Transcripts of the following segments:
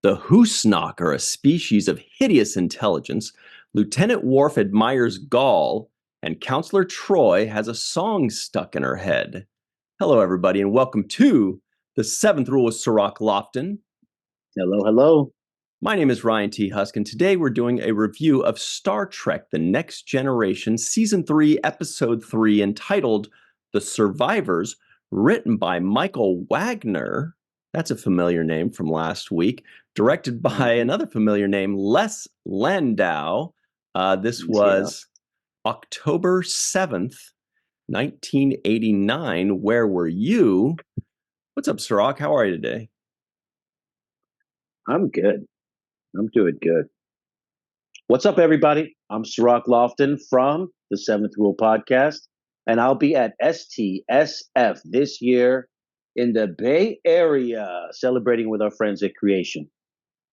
The Husnock are a species of hideous intelligence. Lieutenant Worf admires Gaul, and Counselor Troi has a song stuck in her head. Hello, everybody, and welcome to The Seventh Rule with Cirroc Lofton. Hello, hello. My name is Ryan T. Husk, and today we're doing a review of Star Trek The Next Generation, Season 3, Episode 3, entitled The Survivors, written by Michael Wagner. That's a familiar name from last week. Directed by another familiar name, Les Landau. This was October 7th, 1989. Where were you? What's up, Cirroc? How are you today? I'm good. I'm doing good. What's up, everybody? I'm Cirroc Lofton from the Seventh Rule Podcast, and I'll be at STSF this year in the Bay Area, celebrating with our friends at Creation.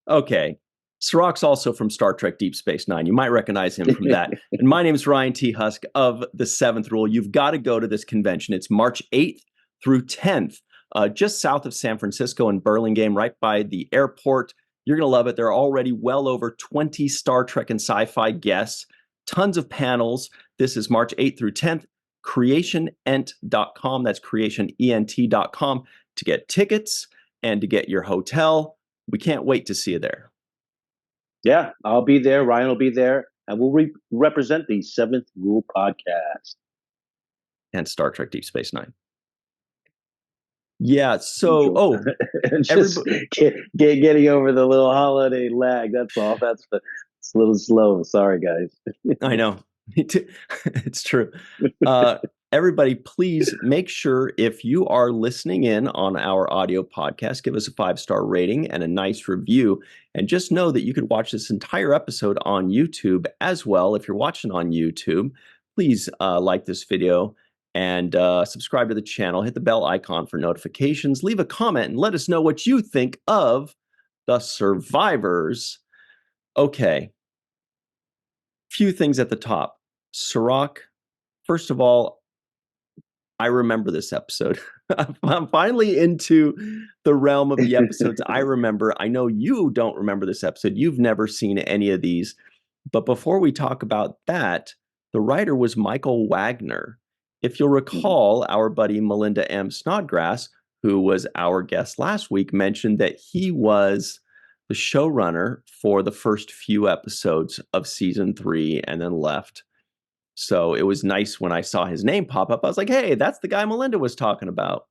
Okay. Cirroc's also from Star Trek Deep Space Nine. You might recognize him from that. And my name is Ryan T. Husk of The Seventh Rule. You've got to go to this convention. It's March 8th through 10th, just south of San Francisco in Burlingame, right by the airport. You're going to love it. There are already well over 20 Star Trek and sci-fi guests, tons of panels. This is March 8th through 10th. CreationEnt.com. That's CreationEnt.com to get tickets and to get your hotel. We can't wait to see you there. Yeah, I'll be there. Ryan will be there. And we'll represent the Seventh Rule Podcast. And Star Trek Deep Space Nine. Yeah, so, getting over the little holiday lag. That's all. It's a little slow. Sorry, guys. I know. It's true. Everybody, please make sure if you are listening in on our audio podcast, give us a 5-star rating and a nice review. And just know that you could watch this entire episode on YouTube as well. If you're watching on YouTube, please like this video and subscribe to the channel. Hit the bell icon for notifications. Leave a comment and let us know what you think of The Survivors. Okay. Few things at the top. Cirroc, first of all, I remember this episode. I'm finally into the realm of the episodes I remember. I know you don't remember this episode. You've never seen any of these. But before we talk about that, the writer was Michael Wagner. If you'll recall, our buddy Melinda M. Snodgrass, who was our guest last week, mentioned that he was the showrunner for the first few episodes of season 3 and then left. So it was nice when I saw his name pop up. I was like, hey, that's the guy Melinda was talking about.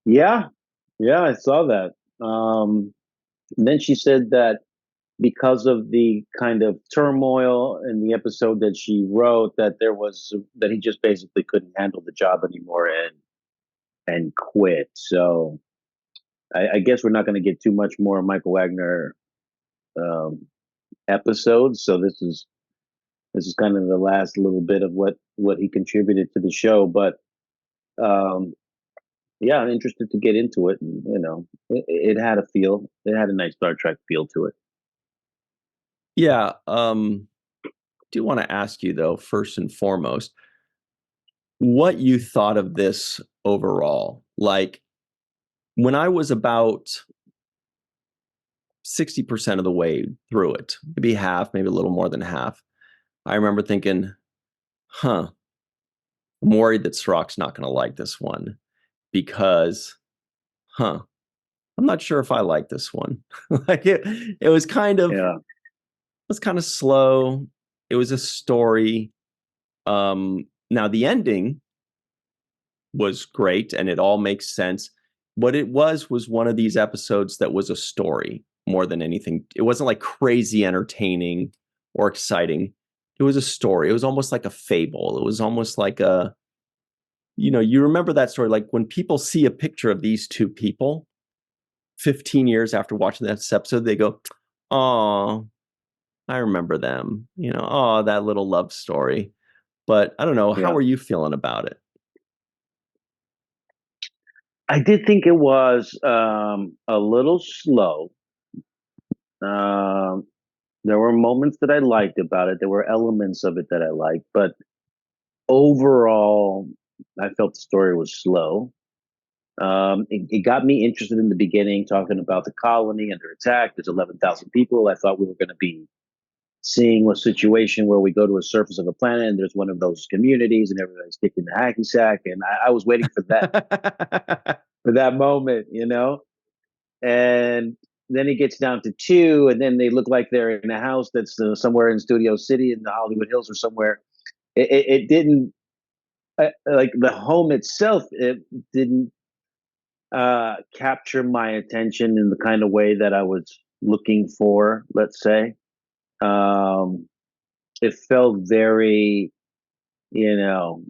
Yeah, I saw that. Then she said that because of the kind of turmoil in the episode that she wrote, that he just basically couldn't handle the job anymore and quit. So I guess we're not going to get too much more Michael Wagner episodes. So this is kind of the last little bit of what he contributed to the show. But yeah, I'm interested to get into it. And, it had a feel. It had a nice Star Trek feel to it. Yeah. Do want to ask you, though, first and foremost, what you thought of this overall. Like, when I was about 60% of the way through it, maybe half, maybe a little more than half, I remember thinking, I'm worried that Cirroc's not going to like this one because, I'm not sure if I like this one. Like it was kind of, it was kind of slow. It was a story. Now the ending was great and it all makes sense. What it was one of these episodes that was a story more than anything. It wasn't like crazy entertaining or exciting. It was a story. It was almost like a fable. It was almost like you remember that story, like when people see a picture of these two people 15 years after watching that episode, they go, oh, I remember them, oh, that little love story. But I don't know. How are you feeling about it? I did think it was a little slow. There were moments that I liked about it. There were elements of it that I liked, but overall, I felt the story was slow. It got me interested in the beginning, talking about the colony under attack. There's 11,000 people. I thought we were going to be seeing a situation where we go to a surface of a planet and there's one of those communities and everybody's kicking the hacky sack. And I was waiting for that moment, And then it gets down to two, and then they look like they're in a house that's somewhere in Studio City in the Hollywood Hills or somewhere. It didn't like the home itself. It didn't capture my attention in the kind of way that I was looking for. Let's say it felt very, you know.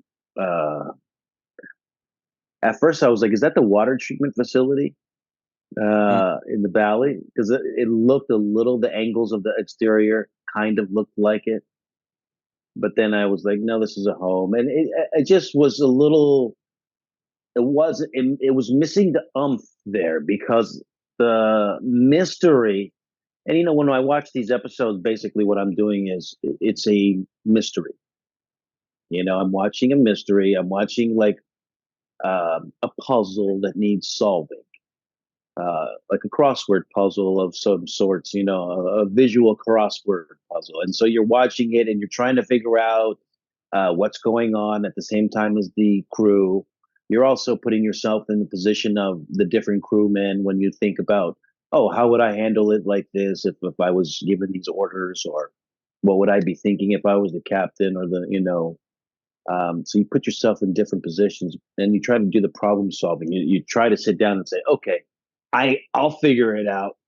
At first, I was like, "Is that the water treatment facility?" In the valley, because it looked a little, the angles of the exterior kind of looked like it, but then I was like, no, this is a home, and it just was a little, it was missing the umph there, because the mystery, and when I watch these episodes, basically what I'm doing is it's a mystery. I'm watching a mystery. I'm watching like a puzzle that needs solving, like a crossword puzzle of some sorts, a visual crossword puzzle. And so you're watching it and you're trying to figure out what's going on at the same time as the crew. You're also putting yourself in the position of the different crewmen when you think about, oh, how would I handle it like this if I was given these orders, or what would I be thinking if I was the captain or so you put yourself in different positions and you try to do the problem solving. You try to sit down and say, okay, I'll figure it out.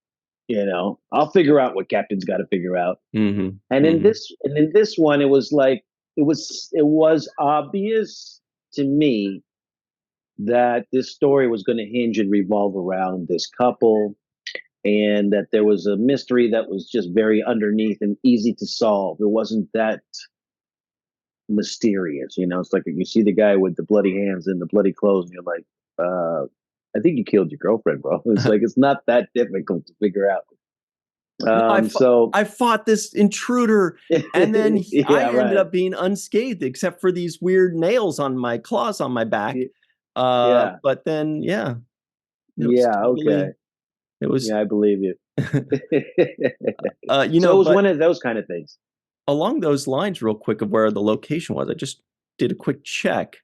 I'll figure out what Captain's got to figure out. Mm-hmm. And Mm-hmm. in this one, it was like it was obvious to me that this story was going to hinge and revolve around this couple, and that there was a mystery that was just very underneath and easy to solve. It wasn't that mysterious. It's like you see the guy with the bloody hands and the bloody clothes, and you're like, I think you killed your girlfriend, bro. It's like it's not that difficult to figure out. No, So I fought this intruder, and then I yeah, ended right. up being unscathed, except for these weird nails on my claws on my back. Yeah. But then, yeah, it was Yeah. Okay. totally, it was, Yeah, I believe you. So it was but one of those kind of things. along those lines, real quick, of where the location was, I just did a quick check.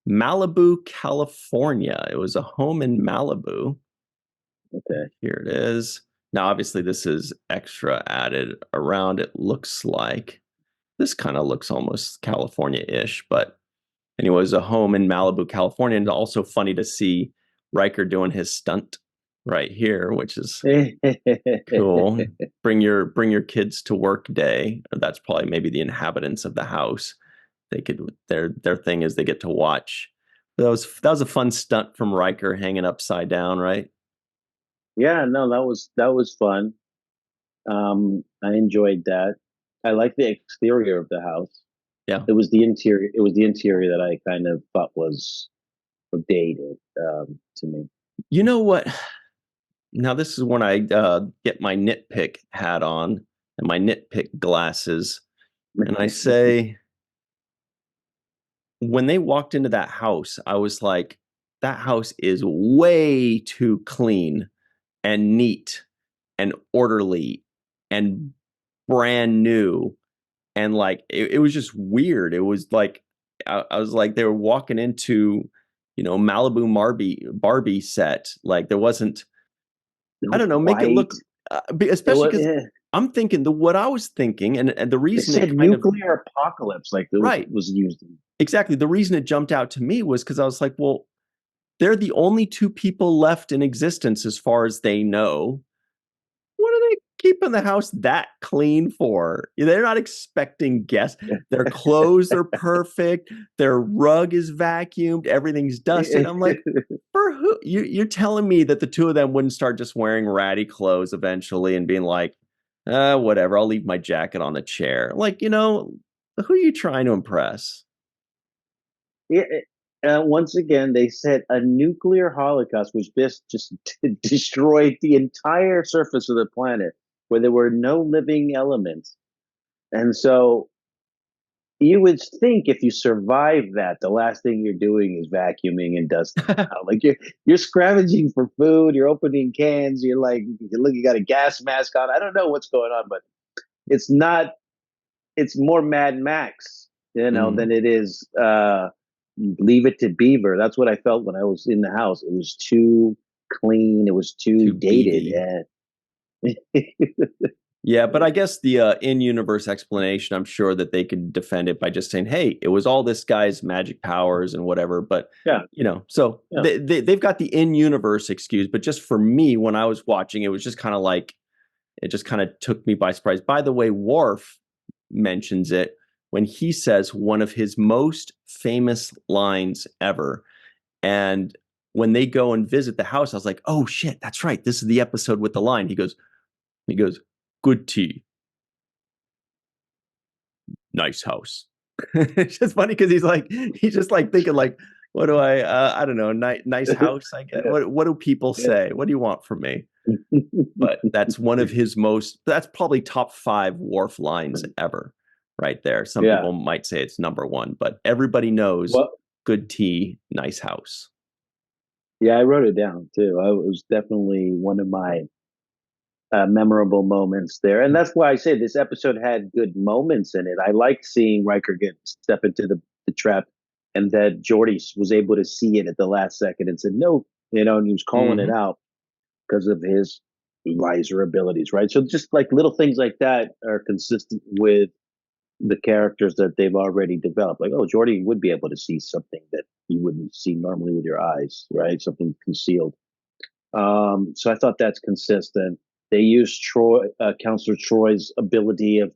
Malibu, California. It was a home in Malibu. Okay. Here it is. Now, obviously, this is extra added around. It looks like this kind of looks almost California-ish, but anyways, a home in Malibu, California. And also funny to see Riker doing his stunt right here, which is cool. Bring your kids to work day. That's probably maybe the inhabitants of the house. They could their thing is they get to watch. That was a fun stunt from Riker hanging upside down, right? Yeah, no, that was fun. I enjoyed that. I like the exterior of the house. Yeah. It was the interior. It was the interior that I kind of thought was dated, to me. You know what? Now this is when I get my nitpick hat on and my nitpick glasses, and I say, when they walked into that house, I was like, that house is way too clean and neat and orderly and brand new. And like, it was just weird. It was like, I was like, they were walking into, Malibu Barbie set. Like there wasn't, I don't know, make it White. look, especially because Yeah. I'm thinking what I was thinking, and the They reason it said kind of, nuclear apocalypse, like it was right, was used. exactly. The reason it jumped out to me was because I was like, well, they're the only two people left in existence as far as they know. What are they keeping the house that clean for? They're not expecting guests. Their clothes are perfect. Their rug is vacuumed. Everything's dusted. I'm like, for who? You're telling me that the two of them wouldn't start just wearing ratty clothes eventually and being like, whatever, I'll leave my jacket on the chair. Like, who are you trying to impress? Yeah. Once again, they said a nuclear holocaust, which just destroyed the entire surface of the planet, where there were no living elements. And so, you would think if you survive that, the last thing you're doing is vacuuming and dusting out. Like you're scavenging for food, you're opening cans, you're like you got a gas mask on. I don't know what's going on, but it's not. It's more Mad Max, Mm, than it is Leave It to Beaver. That's what I felt when I was in the house. It was too clean. It was too too dated, beady. and Yeah, but I guess the in-universe explanation, I'm sure that they could defend it by just saying, "Hey, it was all this guy's magic powers and whatever." But yeah, so yeah, they've got the in-universe excuse. But just for me, when I was watching, it was just kind of like it just kind of took me by surprise. By the way, Worf mentions it when he says one of his most famous lines ever, and when they go and visit the house, I was like, "Oh shit, that's right. This is the episode with the line." He goes, "Good tea, nice house." It's just funny because he's just like thinking like, what do I don't know, nice house, I guess. yeah, What do people yeah. say? What do you want from me? But that's one of his most, that's probably top five Wharf lines ever, right there. Some Yeah. people might say it's number one, but everybody knows Well, good tea, nice house. yeah, I wrote it down too. I was definitely one of my memorable moments there, and that's why I say this episode had good moments in it. I liked seeing Riker get step into the trap, and that Geordi was able to see it at the last second and said no, and he was calling it Mm-hmm. out because of his visor abilities, right? So just like little things like that are consistent with the characters that they've already developed. Like, oh, Geordi would be able to see something that you wouldn't see normally with your eyes, right? Something concealed. So I thought that's consistent. They used Counselor Troy's ability of,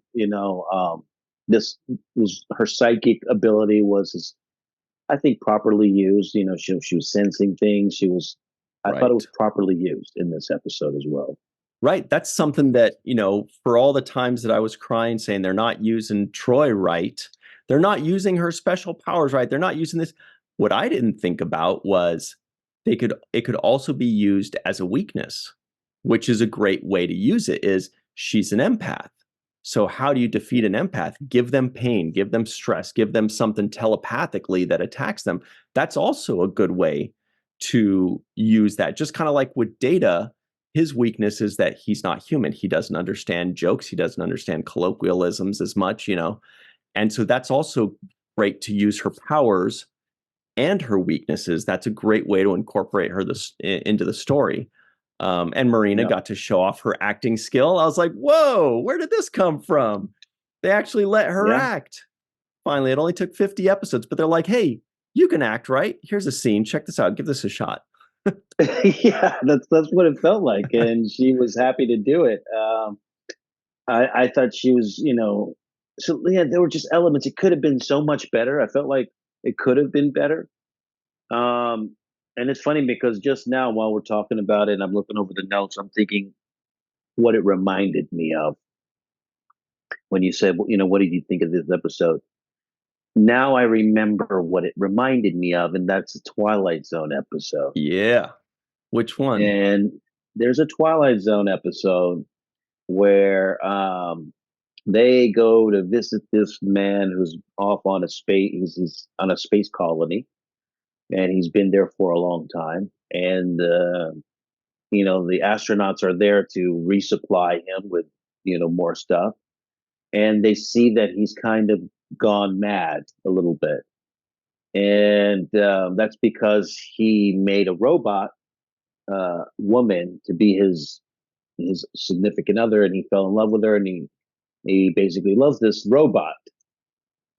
this was her psychic ability was, I think, properly used. She was sensing things. I thought it Right. was properly used in this episode as well. Right. That's something that, for all the times that I was crying saying they're not using Troi right, they're not using her special powers right, they're not using this. What I didn't think about was it could also be used as a weakness, which is a great way to use it is she's an empath. So how do you defeat an empath? Give them pain, give them stress, give them something telepathically that attacks them. That's also a good way to use that. Just kind of like with Data, his weakness is that he's not human. He doesn't understand jokes. He doesn't understand colloquialisms as much. And so that's also great to use her powers and her weaknesses. That's a great way to incorporate her into the story. And Marina Yeah, got to show off her acting skill. I was like, whoa, where did this come from? They actually let her yeah, act. Finally, it only took 50 episodes, but they're like, hey, you can act, right? Here's a scene. Check this out. Give this a shot. yeah. That's what it felt like, and she was happy to do it. I thought she was, so yeah, there were just elements. It could have been so much better. I felt like it could have been better. Um, and it's funny because just now, while we're talking about it, and I'm looking over the notes, I'm thinking what it reminded me of when you said, what did you think of this episode? Now I remember what it reminded me of, and that's a Twilight Zone episode. Yeah. Which one? And there's a Twilight Zone episode where they go to visit this man who's off on a space. He's on a space colony, and he's been there for a long time. And the astronauts are there to resupply him with more stuff, and they see that he's kind of gone mad a little bit, and that's because he made a robot woman to be his significant other, and he fell in love with her, and he basically loves this robot.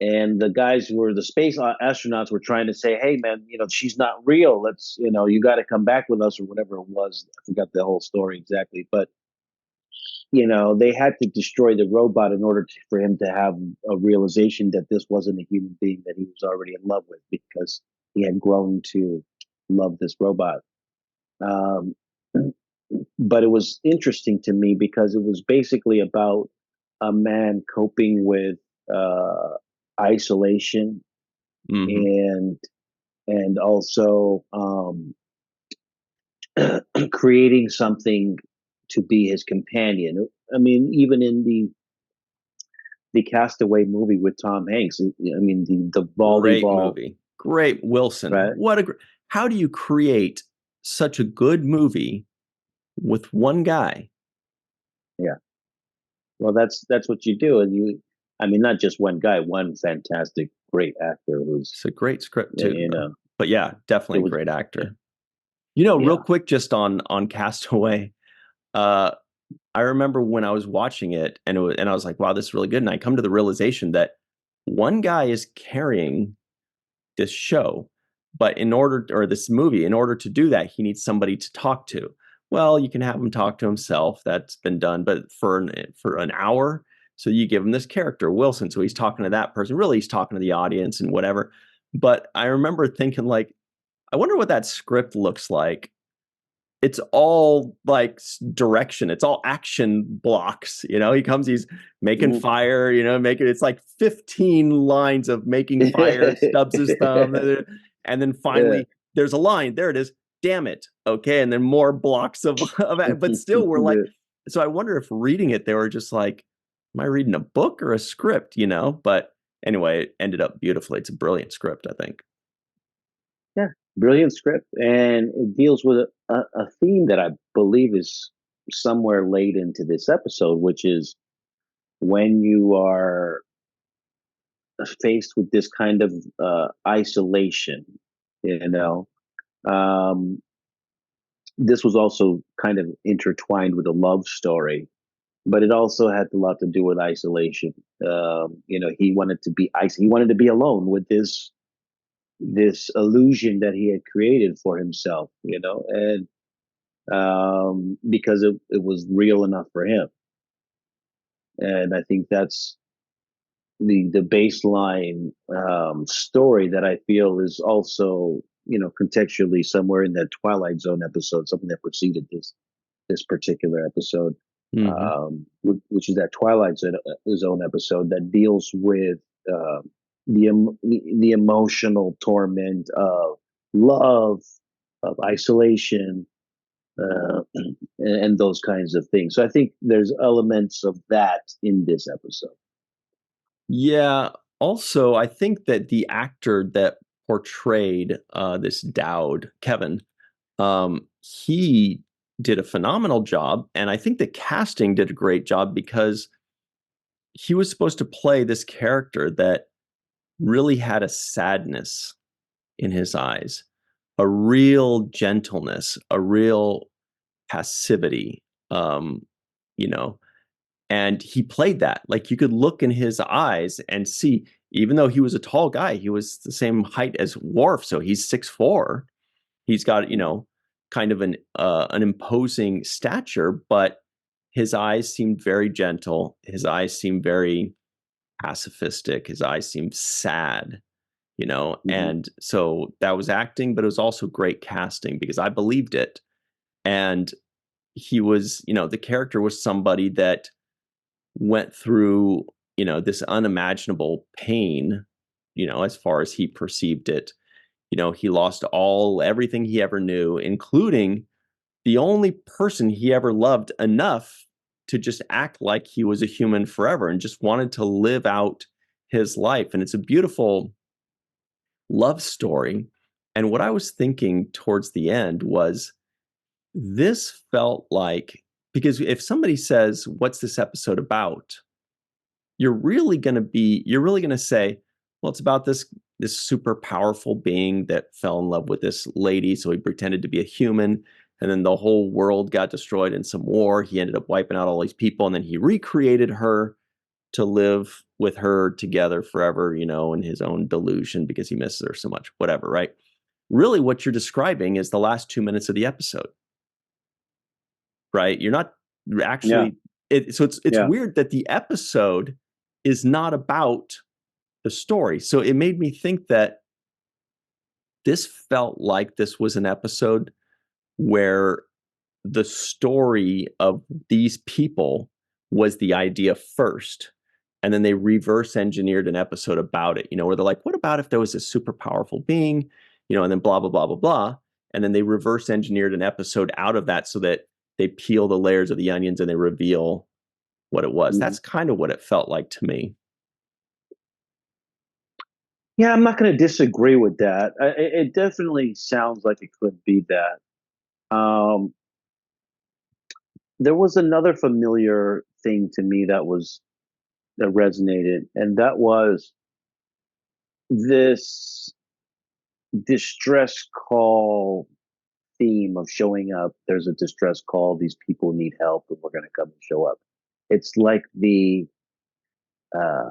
And the guys who were the space astronauts were trying to say, "Hey, man, she's not real. Let's, you got to come back with us," or whatever it was. I forgot the whole story exactly, but they had to destroy the robot in order for him to have a realization that this wasn't a human being that he was already in love with, because he had grown to love this robot. Um, but it was interesting to me because it was basically about a man coping with uh, isolation, Mm-hmm. and also creating something to be his companion. I mean, even in the Castaway movie with Tom Hanks. I mean, the Great volleyball, movie. Great Wilson. right? How do you create such a good movie with one guy? Yeah. Well, that's what you do, and I mean, not just one guy, one fantastic, great actor who's, It's a great script too, you though. know, But yeah, it definitely a was, great yeah, actor. Real yeah. quick, just on Castaway. Uh, I remember when I was watching it, and I was like, "Wow, this is really good." And I come to the realization that one guy is carrying this show, but this movie, in order to do that, he needs somebody to talk to. Well, you can have him talk to himself. That's been done, but for an hour, so you give him this character, Wilson. So he's talking to that person. Really, he's talking to the audience and whatever. But I remember thinking, like, I wonder what that script looks like. It's all like direction. It's all action blocks. He comes, he's making Mm. fire, it's like 15 lines of making fire, stubs his thumb. And then Yeah. finally, there's a line. There it is. Damn it. Okay. And then more blocks but still we're like, so I wonder if reading it, they were just like, am I reading a book or a script, But anyway, it ended up beautifully. It's a brilliant script, I think. Yeah, brilliant script, and it deals with a theme that I believe is somewhere late into this episode, which is when you are faced with this kind of isolation. You know, um, this was also kind of intertwined with a love story, but it also had a lot to do with isolation. He wanted to be he wanted to be alone with this illusion that he had created for himself, and because it was real enough for him. And I think that's the baseline story that I feel is also, contextually somewhere in that Twilight Zone episode, something that preceded this particular episode, Hmm. which is that Twilight Zone episode that deals with uh, the emotional torment of love, of isolation, and those kinds of things. So I think there's elements of that in this episode. Yeah. Also, I think that the actor that portrayed this Dowd, Kevin, he did a phenomenal job. And I think the casting did a great job because he was supposed to play this character that really had a sadness in his eyes, a real gentleness, a real passivity, um, you know, and he played that. Like you could look in his eyes and see, even though he was a tall guy, he was the same height as Worf, so he's 6'4". He's got, kind of an imposing stature, but his eyes seemed very gentle. His eyes seemed very pacifistic. His eyes seemed sad, Mm-hmm. and so that was acting, but it was also great casting because I believed it. And he was, the character was somebody that went through, this unimaginable pain, as far as he perceived it. He lost everything he ever knew, including the only person he ever loved enough to just act like he was a human forever and just wanted to live out his life. And it's a beautiful love story. And what I was thinking towards the end was this felt like, because if somebody says, "What's this episode about?" you're really going to say, well, it's about this super powerful being that fell in love with this lady, so he pretended to be a human, and then the whole world got destroyed in some war. He ended up wiping out all these people, and then he recreated her to live with her together forever, in his own delusion because he misses her so much, whatever, right? Really, what you're describing is the last 2 minutes of the episode, right? You're not Yeah, actually so it's yeah, weird that the episode is not about the story. So it made me think that this felt like this was an episode where the story of these people was the idea first. And then they reverse engineered an episode about it, where they're like, what about if there was a super powerful being, and then blah, blah, blah, blah, blah. And then they reverse engineered an episode out of that so that they peel the layers of the onions and they reveal what it was. mhm. That's kind of what it felt like to me. Yeah, I'm not going to disagree with that. It definitely sounds like it could be that. Um, there was another familiar thing to me that resonated, and that was this distress call theme of showing up. There's a distress call. These people need help, and we're going to come and show up. It's like uh,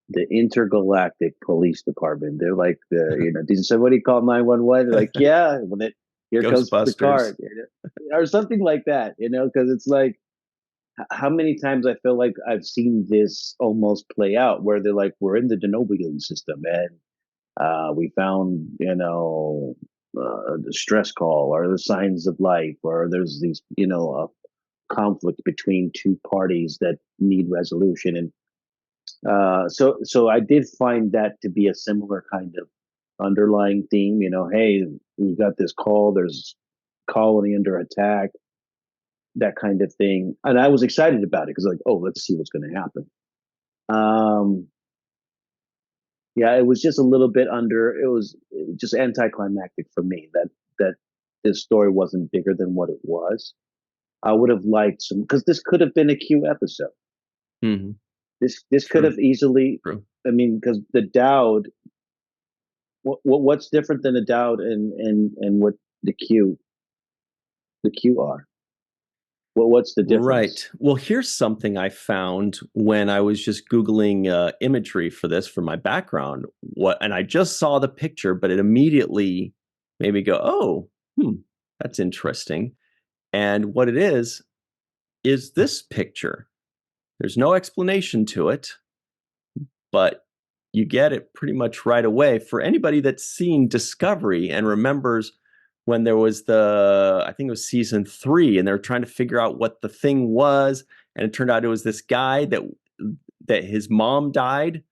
the intergalactic police department. They're like did somebody call 911? They're like, yeah. Here comes the Ghostbusters. card, or something like that. Because it's like how many times I feel like I've seen this almost play out, where they're like, we're in the Denobulan system, and we found the stress call or the signs of life, or there's these conflict between two parties that need resolution. And so I did find that to be a similar kind of underlying theme. Hey, we got this call. There's colony under attack, that kind of thing, and I was excited about it because like, oh, let's see what's going to happen. Um, yeah, it was just a little bit under. It was just anticlimactic for me that this story wasn't bigger than what it was. I would have liked some because this could have been a Q episode. Hmm. This could True. have easily. True. I mean, because the Dowd, what's different than the Dowd and what the Q are? What's the difference? Right. Well, here's something I found when I was just Googling imagery for this for my background. And I just saw the picture, but it immediately made me go, oh, that's interesting. And what it is this picture. There's no explanation to it, but you get it pretty much right away. For anybody that's seen Discovery and remembers when there was I think it was season 3, and they were trying to figure out what the thing was, and it turned out it was this guy that his mom died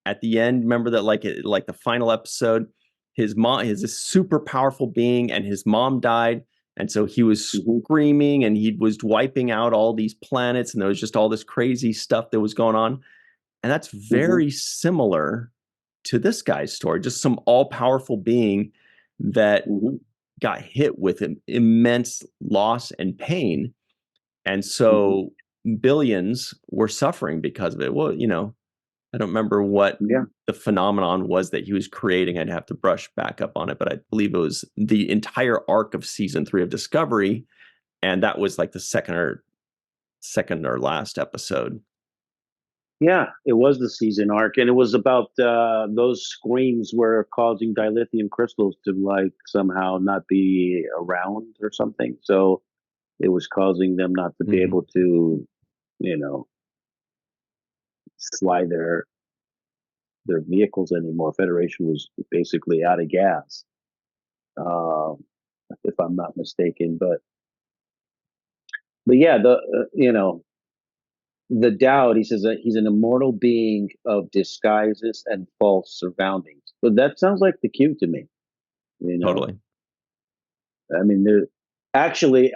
at the end. Remember that, like the final episode, his mom is a super powerful being, and his mom died, and so he was Mm-hmm. screaming, and he was wiping out all these planets, and there was just all this crazy stuff that was going on. And that's Mm-hmm. very similar to this guy's story, just some all-powerful being that Mm-hmm. got hit with an immense loss and pain. And Mm-hmm. so billions were suffering because of it. Well, I don't remember what Yeah. the phenomenon was that he was creating. I'd have to brush back up on it, but I believe it was the entire arc of season 3 of Discovery. And that was like the second or last episode. Yeah, it was the season arc, and it was about those screams were causing dilithium crystals to like somehow not be around or something. So it was causing them not to be Mm-hmm. able to, you know, fly their vehicles anymore. Federation was basically out of gas, um, if I'm not mistaken. But yeah, the Dowd, he says that he's an immortal being of disguises and false surroundings. But that sounds like the Q to me. You know, Totally. I mean, actually,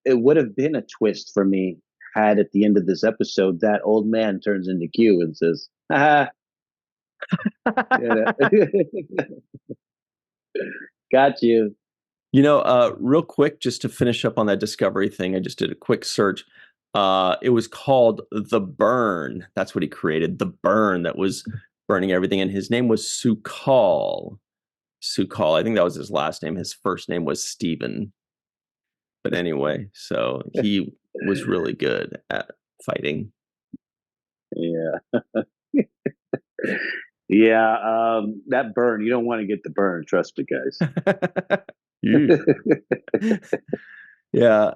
it would have been a twist for me had at the end of this episode that old man turns into Q and says, "Ha, got you." Real quick, just to finish up on that Discovery thing, I just did a quick search. It was called The Burn. That's what he created. The Burn that was burning everything. And his name was Sukal. Sukal. I think that was his last name. His first name was Steven. But anyway, so he was really good at fighting. Yeah, yeah. That burn, you don't want to get the burn. Trust me, guys. Yeah.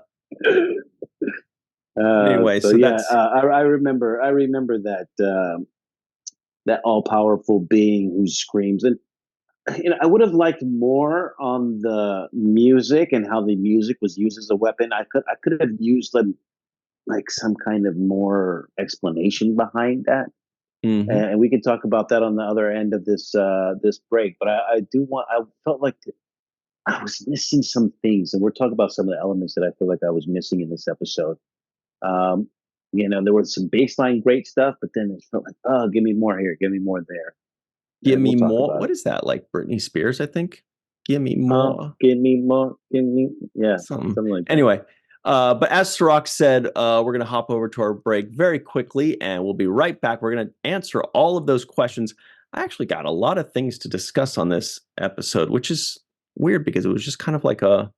Anyway, So so yeah, that's I remember. I remember that all powerful being who screams. And I would have liked more on the music and how the music was used as a weapon. I could have used like some kind of more explanation behind that. mhm. And we can talk about that on the other end of this break. But I do want. I felt like I was missing some things, and we're talking about some of the elements that I feel like I was missing in this episode. Um, there was some baseline great stuff, but then it felt like, oh, give me more here, give me more there. Give and we'll me talk more. about What it. is that? Like Britney Spears, I think. Give me more. Give me more. Give me, yeah, Something. something like that. Anyway, but as Cirroc said, we're going to hop over to our break very quickly, and we'll be right back. We're going to answer all of those questions. I actually got a lot of things to discuss on this episode, which is weird because it was just kind of like a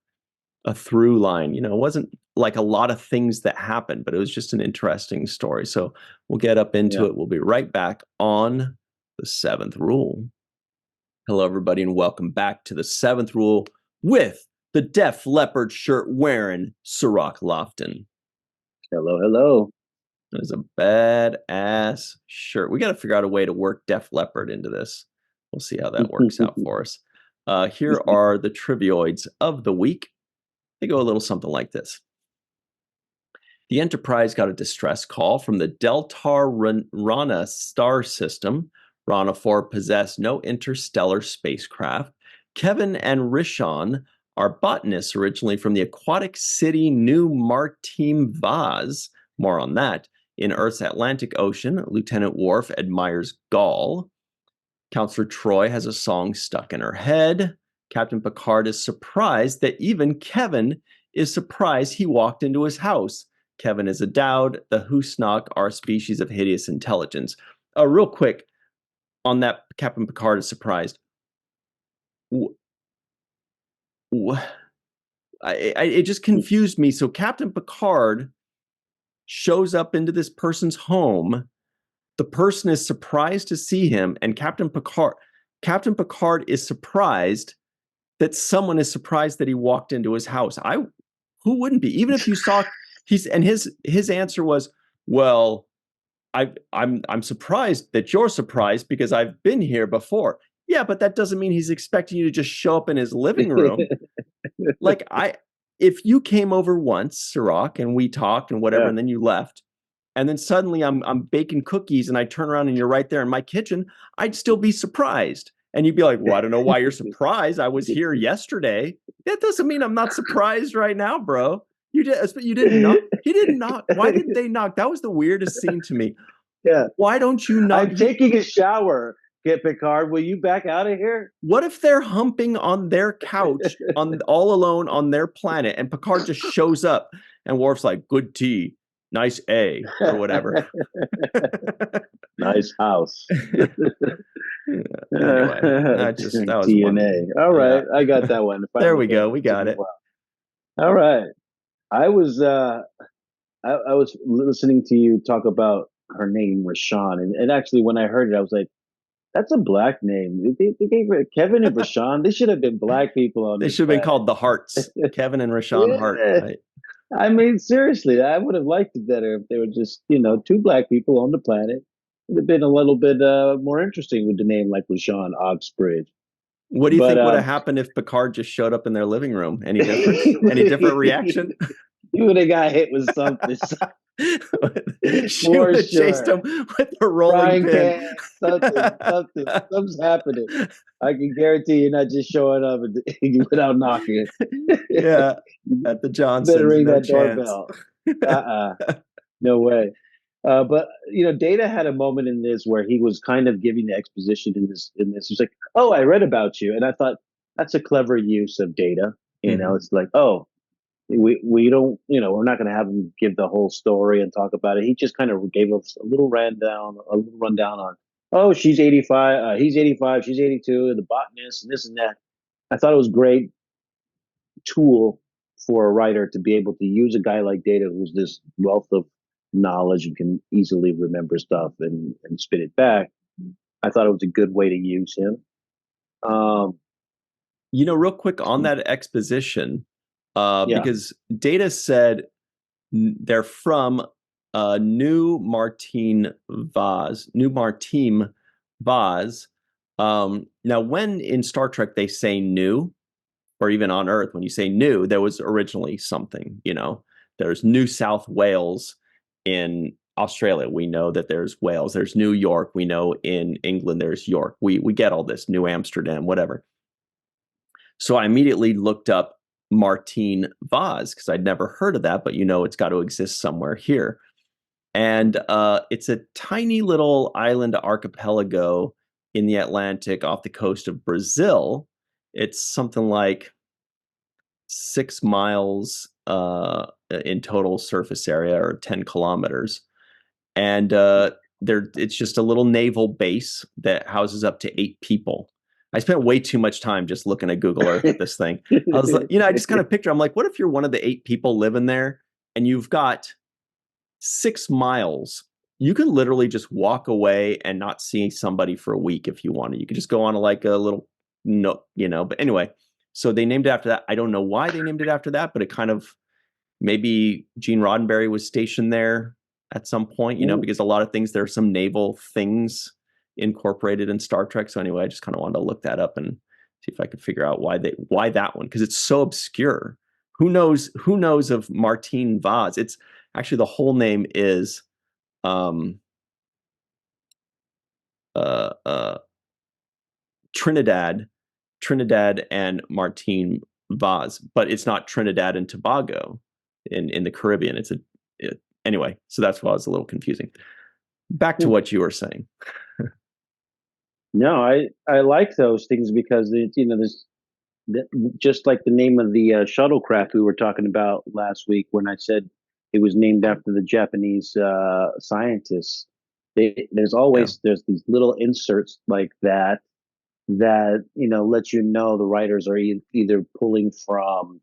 through line. You know, it wasn't like a lot of things that happened, but it was just an interesting story. So we'll get up into it. We'll be right back on the seventh rule. Hello, everybody, and welcome back to the seventh rule with the Def Leppard shirt wearing Cirroc Lofton. Hello, hello. That is a badass shirt. We got to figure out a way to work Def Leppard into this. We'll see how that works out for us. Here are the trivioids of the week. They go a little something like this. The Enterprise got a distress call from the Deltar Rana star system. Rana 4 possessed no interstellar spacecraft. Kevin and Rishon are botanists originally from the aquatic city New Martim Vaz. More on that. In Earth's Atlantic Ocean, Lieutenant Worf admires Gaul. Counselor Troi has a song stuck in her head. Captain Picard is surprised that even Kevin is surprised he walked into his house. Kevin is a Dowd. The Husnak are a species of hideous intelligence. Real quick, on that, Captain Picard is surprised. It just confused me. So Captain Picard shows up into this person's home. The person is surprised to see him, and Captain Picard is surprised that someone is surprised that he walked into his house. Who wouldn't be? Even if you saw his answer was, well, I'm surprised that you're surprised because I've been here before. Yeah, but that doesn't mean he's expecting you to just show up in his living room. Like if you came over once, Cirroc, and we talked and whatever, and then you left, and then suddenly I'm baking cookies and I turn around and you're right there in my kitchen, I'd still be surprised. And you'd be like, well, I don't know why you're surprised. I was here yesterday. That doesn't mean I'm not surprised right now, bro. You didn't knock. He didn't knock. Why didn't they knock? That was the weirdest scene to me. Yeah. Why don't you knock? I'm taking a shower. Get Picard, will you back out of here? What if they're humping on their couch all alone on their planet and Picard just shows up and Worf's like, good tea, nice A, or whatever. Nice house. Anyway, that was TNA. All right, yeah. I got that one. There we go. We got it. All right. I was listening to you talk about her name, Rashawn, and actually when I heard it, I was like, that's a black name. They gave Kevin and Rashawn. They should have been black people on. They should have been called the Hearts. Kevin and Rashawn Hart. Right? I mean, seriously, I would have liked it better if they were just, two black people on the planet. It would have been a little bit more interesting with the name like Rashawn Oxbridge. What do you think would have happened if Picard just showed up in their living room? Any difference? Any different reaction? You would have got hit with something. She would have chased him with a rolling pin. Something's happening. I can guarantee you're not just showing up without knocking it. Yeah, at the Johnsons. Better ring that doorbell. No way. But Data had a moment in this where he was kind of giving the exposition in this. He's like, "Oh, I read about you," and I thought that's a clever use of Data. It's like, "Oh, we don't, we're not going to have him give the whole story and talk about it." He just kind of gave us a little rundown on, oh, she's 85, he's 85, she's 82, the botanist, and this and that. I thought it was a great tool for a writer to be able to use a guy like Data, who's this wealth of knowledge and can easily remember stuff and spit it back. I thought it was a good way to use him. Real quick on that exposition, because Data said they're from New Martim Vaz. Now, when in Star Trek they say new, or even on Earth, when you say new, there was originally something, there's New South Wales in Australia. We know that there's Wales. There's New York. We know in England there's York. We get all this, New Amsterdam, whatever. So I immediately looked up Martim Vaz because I'd never heard of that, but it's got to exist somewhere here. And it's a tiny little island archipelago in the Atlantic off the coast of Brazil. It's something like 6 miles in total surface area, or 10 kilometers. And it's just a little naval base that houses up to 8 people. I spent way too much time just looking at Google Earth at this thing. I was like, I just kind of picture, I'm like, what if you're one of the 8 people living there and you've got 6 miles? You could literally just walk away and not see somebody for a week if you wanted. You could just go on like a little nook, but anyway, so they named it after that. I don't know why they named it after that, but it kind of, maybe Gene Roddenberry was stationed there at some point, because a lot of things, there are some naval things incorporated in Star Trek. So anyway, I just kind of wanted to look that up and see if I could figure out why that one, because it's so obscure. Who knows of Martine Vaz? It's actually, the whole name is Trinidad and Martine Vaz, but it's not Trinidad and Tobago in the Caribbean. Anyway, so that's why it's a little confusing. Back to what you were saying. No, I like those things because there's just like the name of the shuttlecraft we were talking about last week when I said it was named after the Japanese scientists. There's these little inserts like that let you know the writers are either pulling from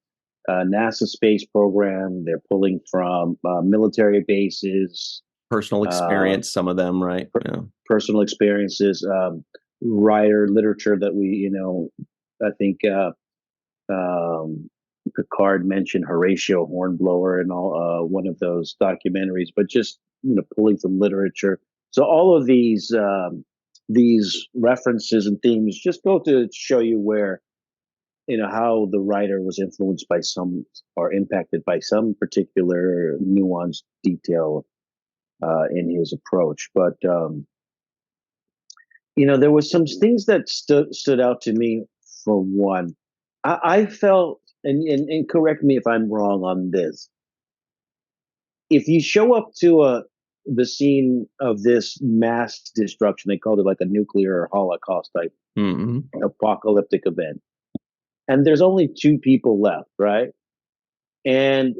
NASA space program, they're pulling from military bases, personal experience, some of them, right? Personal experiences, writer literature that we, I think Picard mentioned Horatio Hornblower and all one of those documentaries, but just pulling from literature. So all of these references and themes just go to show you where how the writer was influenced by some or impacted by some particular nuanced detail in his approach. But there was some things that stood out to me. For one, I felt, and correct me if I'm wrong on this, if you show up to the scene of this mass destruction, they called it like a nuclear holocaust type apocalyptic event, and there's only 2 people left, right? And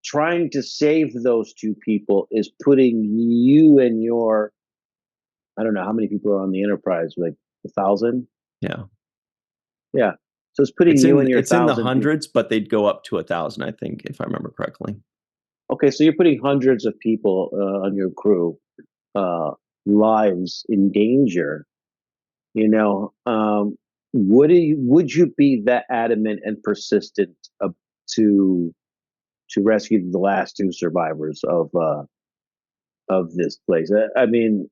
trying to save those 2 people is putting you and your, I don't know how many people are on the Enterprise, like 1,000. Yeah. So it's putting you and your 1,000. It's in the hundreds, but they'd go up to 1,000, I think, if I remember correctly. Okay, so you're putting hundreds of people on your crew, lives in danger. Would you be that adamant and persistent to rescue the last 2 survivors of this place? I mean,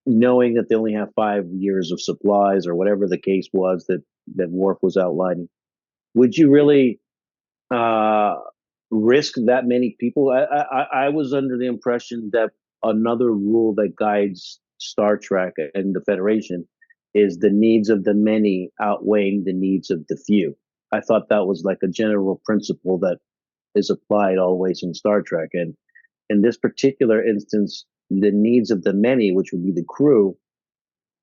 knowing that they only have 5 years of supplies or whatever the case was that Worf was outlining, would you really risk that many people? I was under the impression that another rule that guides Star Trek and the Federation is the needs of the many outweighing the needs of the few. I thought that was like a general principle that is applied always in Star Trek. And in this particular instance, the needs of the many, which would be the crew,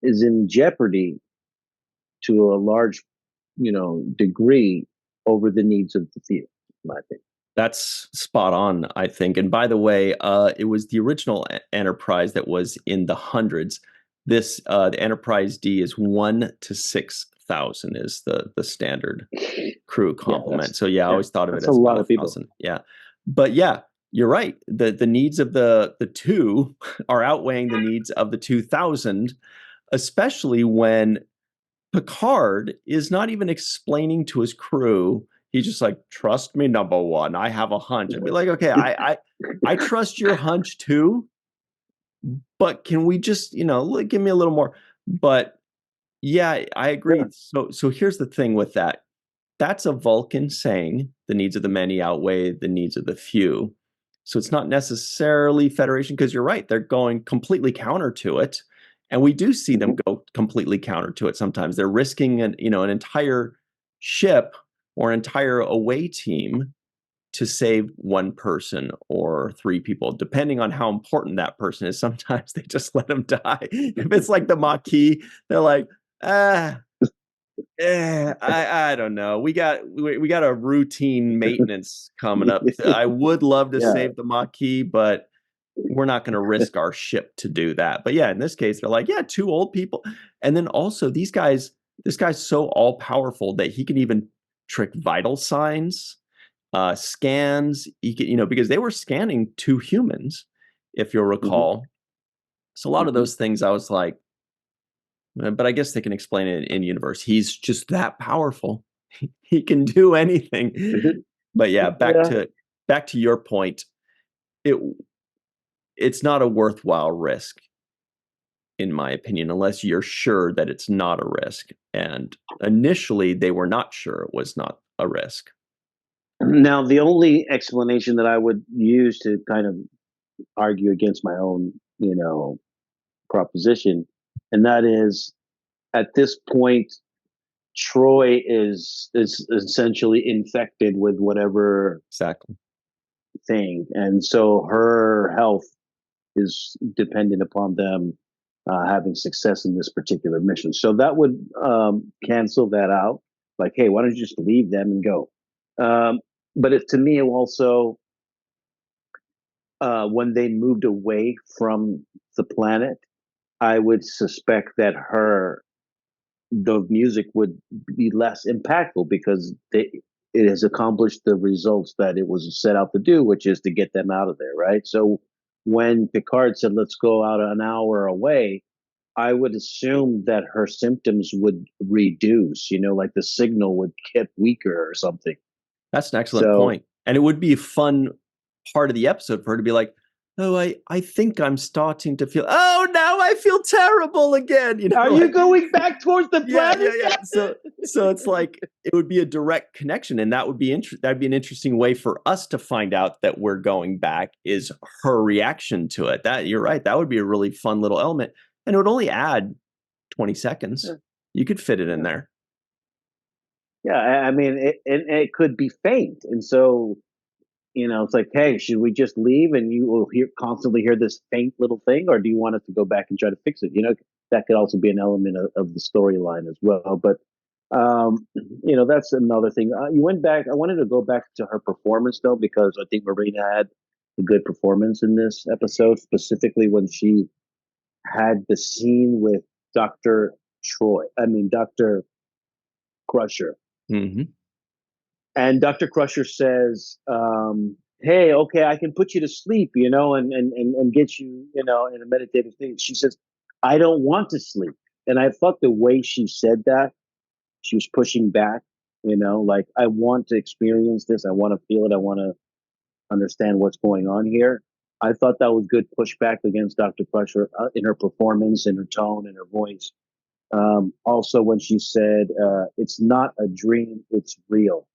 is in jeopardy to a large, degree over the needs of the few, in my opinion. That's spot on, I think. And by the way, it was the original Enterprise that was in the hundreds. This the Enterprise D is 1 to 6,000 is the standard crew complement. So I always thought of it as a lot of people. 1,000. Yeah, but yeah, you're right. The needs of the 2 are outweighing the needs of the 2,000, especially when Picard is not even explaining to his crew. He's just like, trust me, number one, I have a hunch. I'd be like, okay, I trust your hunch too, but can we just, give me a little more? But yeah, I agree. Yeah. So here's the thing with that. That's a Vulcan saying the needs of the many outweigh the needs of the few. So it's not necessarily Federation, because you're right. They're going completely counter to it. And we do see them go completely counter to it sometimes. They're risking an entire ship or an entire away team to save one person or three people, depending on how important that person is. Sometimes they just let them die. If it's like the Maquis, they're like, I don't know. We got a routine maintenance coming up. I would love to save the Maquis, but we're not going to risk our ship to do that. But yeah, in this case, they're like, yeah, two old people. And then also this guy's so all powerful that he can even trick vital signs, scans. He can, because they were scanning two humans, if you'll recall. So a lot of those things I was like, but I guess they can explain it in universe. He's just that powerful. He can do anything. But yeah, back to your point. It's not a worthwhile risk, in my opinion, unless you're sure that it's not a risk. And initially, they were not sure it was not a risk. Now, the only explanation that I would use to kind of argue against my own, proposition, and that is, at this point, Troi is essentially infected with whatever Exactly thing, and so her health is dependent upon them having success in this particular mission. So that would cancel that out. Like, hey, why don't you just leave them and go? But to me, also, when they moved away from the planet, I would suspect that the music would be less impactful because it has accomplished the results that it was set out to do, which is to get them out of there, right? So when Picard said, let's go out an hour away, I would assume that her symptoms would reduce, like the signal would get weaker or something. That's an excellent point. And it would be a fun part of the episode for her to be like, oh, I think I'm starting to feel, oh, now I feel terrible again. Are you going back towards the planet? Yeah. So it's like, it would be a direct connection. And that would be that'd be an interesting way for us to find out that we're going back, is her reaction to it. That, you're right. That would be a really fun little element. And it would only add 20 seconds. Yeah. You could fit it in there. Yeah, I mean, it could be faint. And so, it's like, hey, should we just leave and you will constantly hear this faint little thing? Or do you want us to go back and try to fix it? That could also be an element of the storyline as well. But, that's another thing. You went back. I wanted to go back to her performance, though, because I think Marina had a good performance in this episode, specifically when she had the scene with Dr. Crusher. Mm-hmm. And Dr. Crusher says, hey, okay, I can put you to sleep, and get you, in a meditative state. She says, I don't want to sleep. And I thought the way she said that, she was pushing back, like, I want to experience this. I want to feel it. I want to understand what's going on here. I thought that was good pushback against Dr. Crusher in her performance, in her tone, in her voice. Also, when she said, it's not a dream, it's real.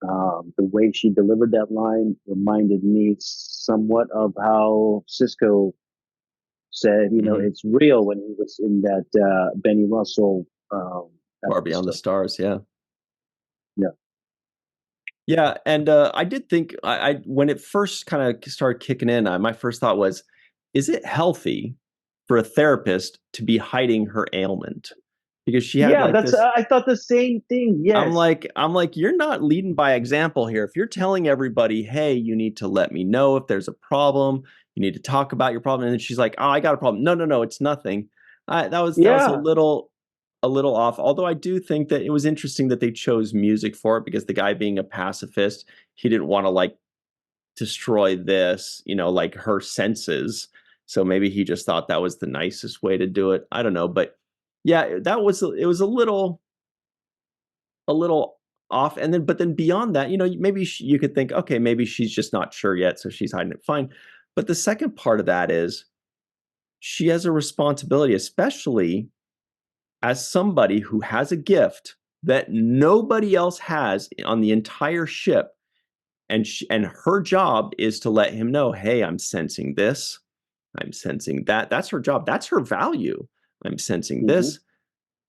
The way she delivered that line reminded me somewhat of how Sisko said, it's real, when he was in that Benny Russell. Far Beyond the Stars, yeah. Yeah. Yeah, and I did think, I when it first kind of started kicking in, my first thought was, is it healthy for a therapist to be hiding her ailment? Because she had I thought the same thing. Yes. I'm like, you're not leading by example here. If you're telling everybody, hey, you need to let me know if there's a problem, you need to talk about your problem, and then she's like, oh, I got a problem. No, it's nothing. That was a little off. Although I do think that it was interesting that they chose music for it, because the guy, being a pacifist, he didn't want to like destroy this, like her senses. So maybe he just thought that was the nicest way to do it. I don't know, but yeah, it was a little off. And then, but then beyond that, maybe you could think, okay, maybe she's just not sure yet, so she's hiding it. Fine. But the second part of that is, she has a responsibility, especially as somebody who has a gift that nobody else has on the entire ship. And her job is to let him know, hey, I'm sensing this, I'm sensing that. That's her job. That's her value. I'm sensing this.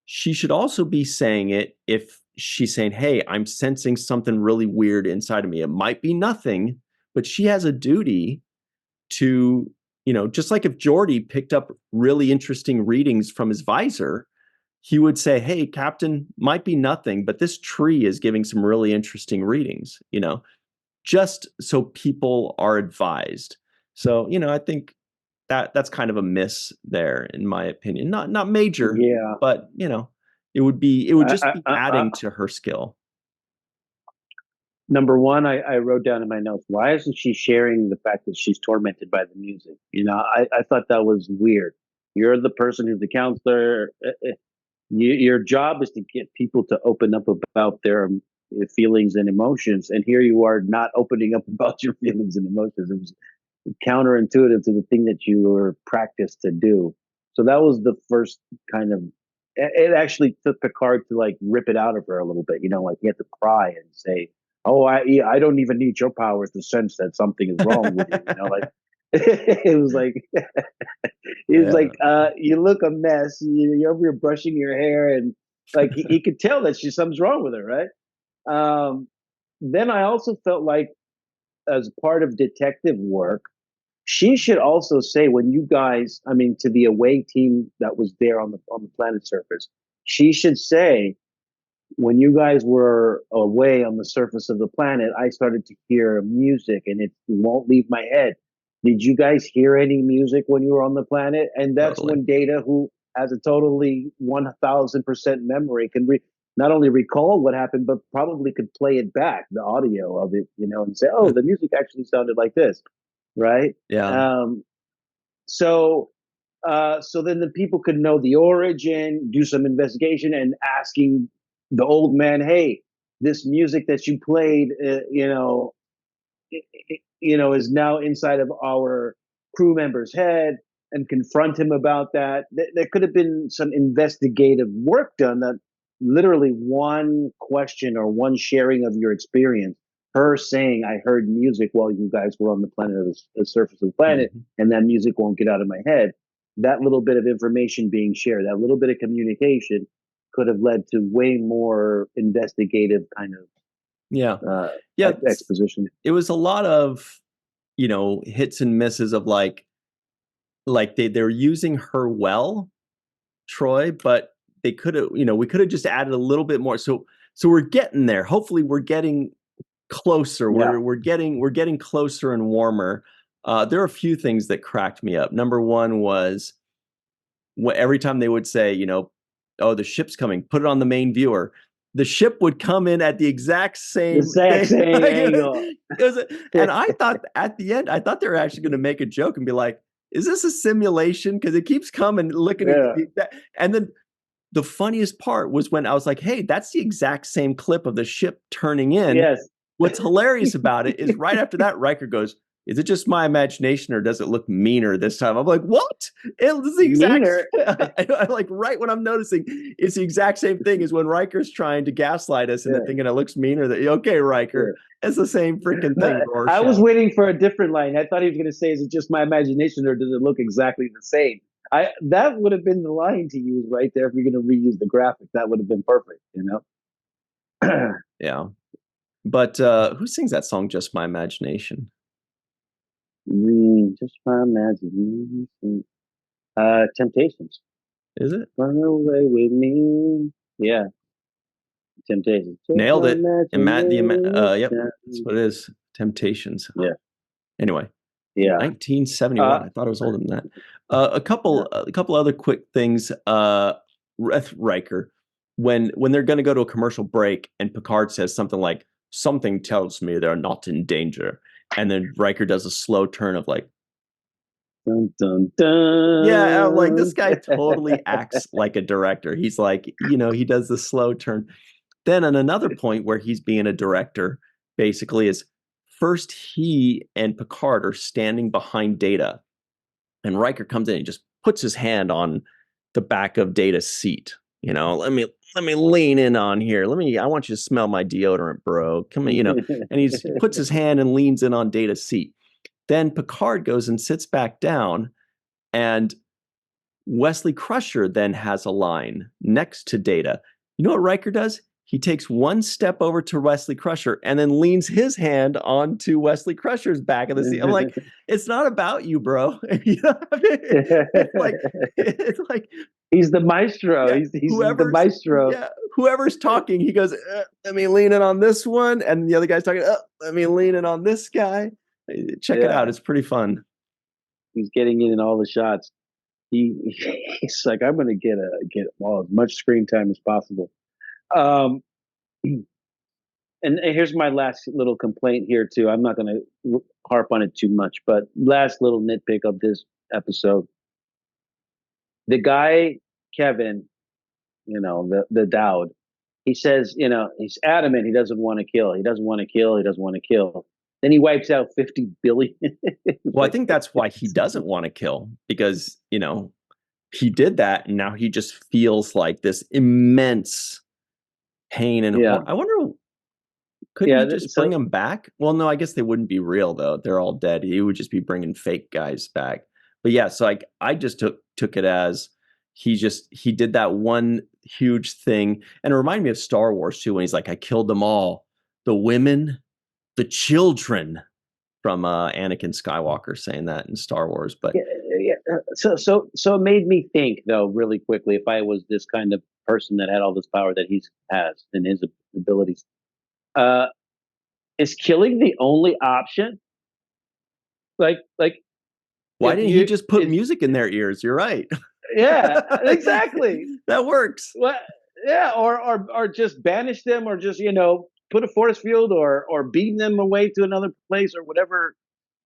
She should also be saying it if she's saying, hey, I'm sensing something really weird inside of me. It might be nothing, but she has a duty to, just like if Geordi picked up really interesting readings from his visor, he would say, hey, Captain, might be nothing, but this tree is giving some really interesting readings, just so people are advised. So, I think that's kind of a miss there, in my opinion. Not major, Yeah. but it would just be I, adding to her skill. number one, I wrote down in my notes, why isn't she sharing the fact that she's tormented by the music? I thought that was weird. You're the person who's the counselor. Your job is to get people to open up about their feelings and emotions. And here you are not opening up about your feelings and emotions. It was counterintuitive to the thing that you were practiced to do. So that was the first kind of, it actually took Picard to like rip it out of her a little bit, like he had to cry and say, oh, I don't even need your powers to sense that something is wrong with you, like it was like you look a mess. You're over here brushing your hair, and like he could tell that something's wrong with her, right? Then I also felt like, as part of detective work, she should also say, when you guys, I mean, to the away team that was there on the planet surface, she should say, when you guys were away on the surface of the planet, I started to hear music, and it won't leave my head. Did you guys hear any music when you were on the planet? And that's Totally. when Data, who has a totally 1000% memory, can not only recall what happened, but probably could play it back, the audio of it, and say, oh, the music actually sounded like this, right? Yeah. So then the people could know the origin, do some investigation, and asking the old man, hey, this music that you played, is now inside of our crew member's head, and confront him about that. There could have been some investigative work done, that literally one question or one sharing of your experience, her saying, I heard music while you guys were on the planet, of the surface of the planet, Mhm. and that music won't get out of my head. That little bit of information being shared, that little bit of communication, could have led to way more investigative kind of Yeah. Yeah. exposition. It was a lot of, hits and misses of like they're using her well, Troi, but they could have, we could have just added a little bit more. So we're getting there. Hopefully we're getting closer. Yeah. We're getting closer and warmer. There are a few things that cracked me up. Number one was every time they would say, oh, the ship's coming, put it on the main viewer. The ship would come in at the exact The same exact thing. same angle. And I thought at the end, I thought they were actually going to make a joke and be like, is this a simulation? Because it keeps coming, looking at Yeah. and then the funniest part was when I was like, hey, that's the exact same clip of the ship turning in. Yes. What's hilarious about it is right after that, Riker goes, is it just my imagination or does it look meaner this time? I'm like, what? It's the exact Meaner. I'm like, right when I'm noticing, it's the exact same thing as when Riker's trying to gaslight us and Yeah. thinking it looks meaner. That okay, Riker, Yeah. it's the same freaking No, thing, I was Rorschach. waiting for a different line. I thought he was going to say, "Is it just my imagination, or does it look exactly the same?" That would have been the line to use right there if you're going to reuse the graphic. That would have been perfect. Yeah. But who sings that song, Just My Imagination? Just my imagination. Temptations. Is it? Run away with me. Yeah, Temptations. Just Nailed my it. And Matt, imagination. yep, that's what it is. Temptations. Yeah, Anyway, yeah. 1971. I thought it was older than that. A couple other quick things. Riker, when they're going to go to a commercial break, and Picard says something like, "Something tells me they're not in danger," and then Riker does a slow turn of like, Dun, dun, "Yeah," I'm like, this dun. guy totally acts like a director. He's like, he does the slow turn. Then on another point where he's being a director, basically is first he and Picard are standing behind Data, and Riker comes in and just puts his hand on the back of Data's seat. Let me lean in on here. I want you to smell my deodorant, bro. Come on, and he puts his hand and leans in on Data's seat. Then Picard goes and sits back down, and Wesley Crusher then has a line next to Data. You know what Riker does? he takes one step over to Wesley Crusher and then leans his hand onto Wesley Crusher's back of the seat. I'm like, it's not about you, bro. You know what I mean? It's like he's the maestro. Yeah, he's the maestro. Yeah, whoever's talking, he goes, let me lean in on this one, and the other guy's talking, let me lean in on this guy. Check it out; it's pretty fun. He's getting in all the shots. He's like, I'm going to get as much screen time as possible. And here's my last little complaint here too. I'm not going to harp on it too much, but last little nitpick of this episode: the guy Kevin, the Dowd, he says, he's adamant he doesn't want to kill. He doesn't want to kill. He doesn't want to kill. Then he wipes out 50 billion. Well, I think that's why he doesn't want to kill, because he did that, and now he just feels like this immense pain and horror. I wonder, couldn't he just bring them back? Well, no, I guess they wouldn't be real though. They're all dead. He would just be bringing fake guys back. But yeah, so I just took it as he did that one huge thing, and it reminded me of Star Wars too, when he's like, I killed them all, the women, the children, from Anakin Skywalker saying that in Star Wars. But so it made me think though, really quickly, if I was this kind of person that had all this power that he has in his abilities, is killing the only option? Like why didn't he just put music in their ears? You're right. Yeah, exactly. That works. Well, yeah, or just banish them, or just put a force field, or beam them away to another place, or whatever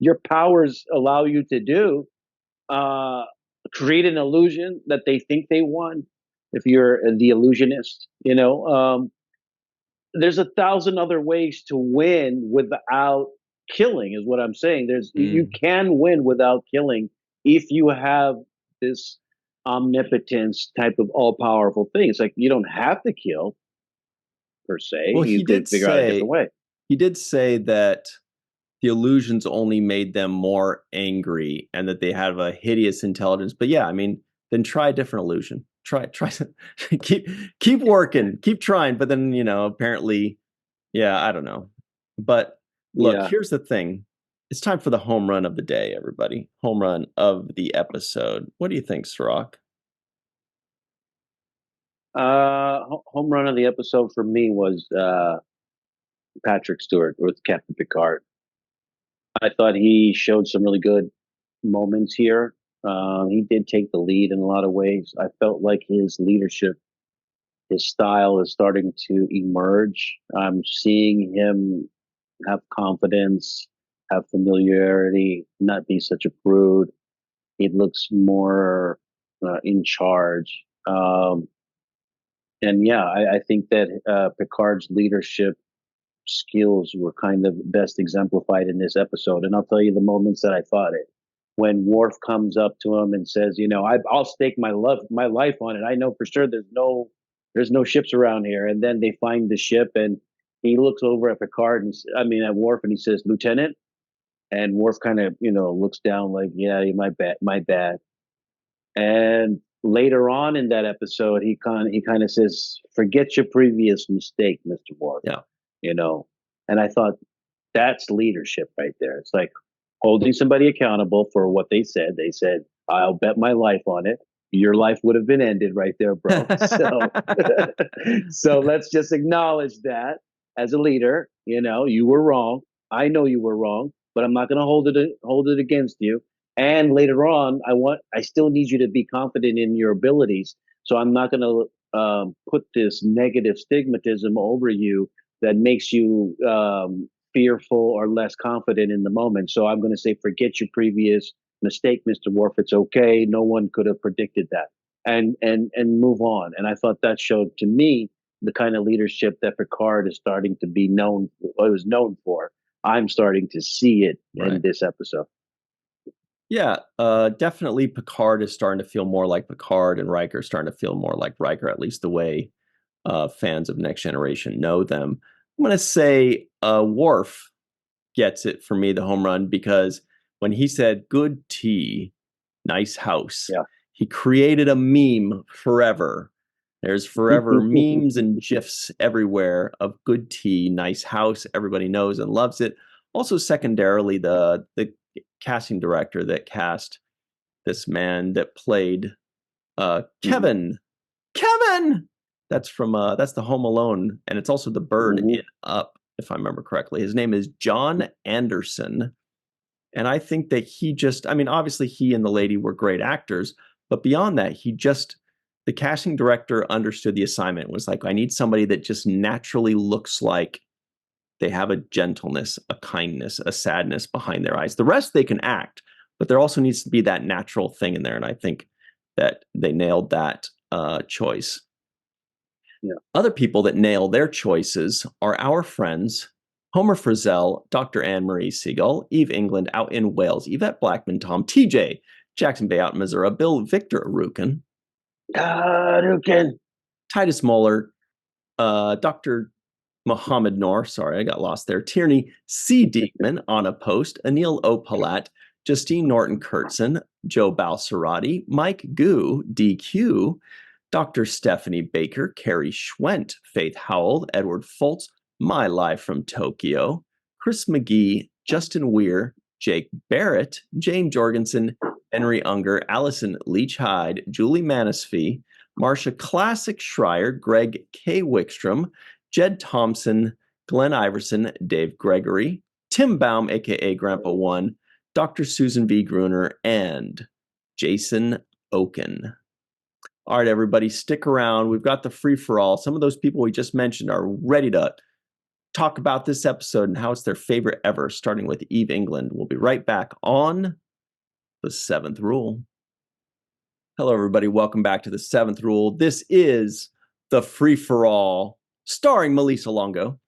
your powers allow you to do. Create an illusion that they think they won. If you're the illusionist, there's 1,000 other ways to win without killing, is what I'm saying. You can win without killing if you have this omnipotence type of all-powerful thing. It's like you don't have to kill per se. Well, you could figure out a different way. He did say that the illusions only made them more angry, and that they have a hideous intelligence. But yeah, I mean, then try a different illusion. Try keep working, keep trying. But then apparently, yeah, I don't know. But look, here's the thing. It's time for the home run of the day, everybody. Home run of the episode. What do you think, Cirroc? Home run of the episode for me was Patrick Stewart with Captain Picard. I thought he showed some really good moments here. He did take the lead in a lot of ways. I felt like his leadership, his style is starting to emerge. I'm seeing him have confidence, have familiarity, not be such a prude. He looks more in charge. And yeah, I think that Picard's leadership skills were kind of best exemplified in this episode. And I'll tell you the moments that I thought it. When Worf comes up to him and says, I'll stake my life on it. I know for sure there's no ships around here. And then they find the ship, and he looks over at Picard at Worf, and he says, Lieutenant. And Worf kind of, looks down like, yeah, my bad. And later on in that episode, he kind of says, forget your previous mistake, Mr. Worf. Yeah. And I thought that's leadership right there. It's like holding somebody accountable for what they said. They said, I'll bet my life on it. Your life would have been ended right there, bro. So let's just acknowledge that as a leader, you were wrong. I know you were wrong, but I'm not going to hold it against you. And later on, I still need you to be confident in your abilities. So I'm not going to put this negative stigmatism over you that makes you fearful or less confident in the moment. So I'm going to say, forget your previous mistake, Mr. Worf. It's okay. No one could have predicted that, and move on. And I thought that showed to me the kind of leadership that Picard is starting to be known for. I'm starting to see it in this episode. Yeah, definitely Picard is starting to feel more like Picard, and Riker is starting to feel more like Riker, at least the way fans of Next Generation know them. I'm going to say Worf gets it for me, the home run, because when he said, good tea, nice house, he created a meme forever There's forever memes and GIFs everywhere of good tea, nice house. Everybody knows and loves it. Also, secondarily, the casting director that cast this man that played Kevin. Kevin! That's from that's the Home Alone, and it's also the bird in Up, if I remember correctly. His name is John Anderson. And I think that obviously he and the lady were great actors, but beyond that, the casting director understood the assignment, was like, I need somebody that just naturally looks like they have a gentleness, a kindness, a sadness behind their eyes. The rest they can act, but there also needs to be that natural thing in there. And I think that they nailed that choice. Yeah. Other people that nail their choices are our friends Homer Frizzell, Dr. Marie Segal, Eve England out in Wales, Yvette Blackmon-Tom, TJ, Jackson Bay out in Missouri, Bill Victor Arukin, Titus Moeller, Dr. Mohammed Noor, sorry, I got lost there, Tierney C. Diekman, Anna Post, Anil O. Palat, Justine Norton Kurtzen, Joe Balsarati, Mike Gu, DQ, Dr. Stephanie Baker, Carrie Schwent, Faith Howell, Edward Foltz, My Live from Tokyo, Chris McGee, Justin Weir, Jake Barrett, Jane Jorgensen, Henry Unger, Allison Leach Hyde, Julie Manisfee, Marsha Classic Schreier, Greg K. Wickstrom, Jed Thompson, Glenn Iverson, Dave Gregory, Tim Baum, aka Grandpa One, Dr. Susan V. Gruner, and Jason Okun. All right, everybody, stick around. We've got the free-for-all. Some of those people we just mentioned are ready to talk about this episode and how it's their favorite ever, starting with Eve England. We'll be right back on The Seventh Rule. Hello, everybody. Welcome back to The Seventh Rule. This is the free-for-all, starring Malissa Longo.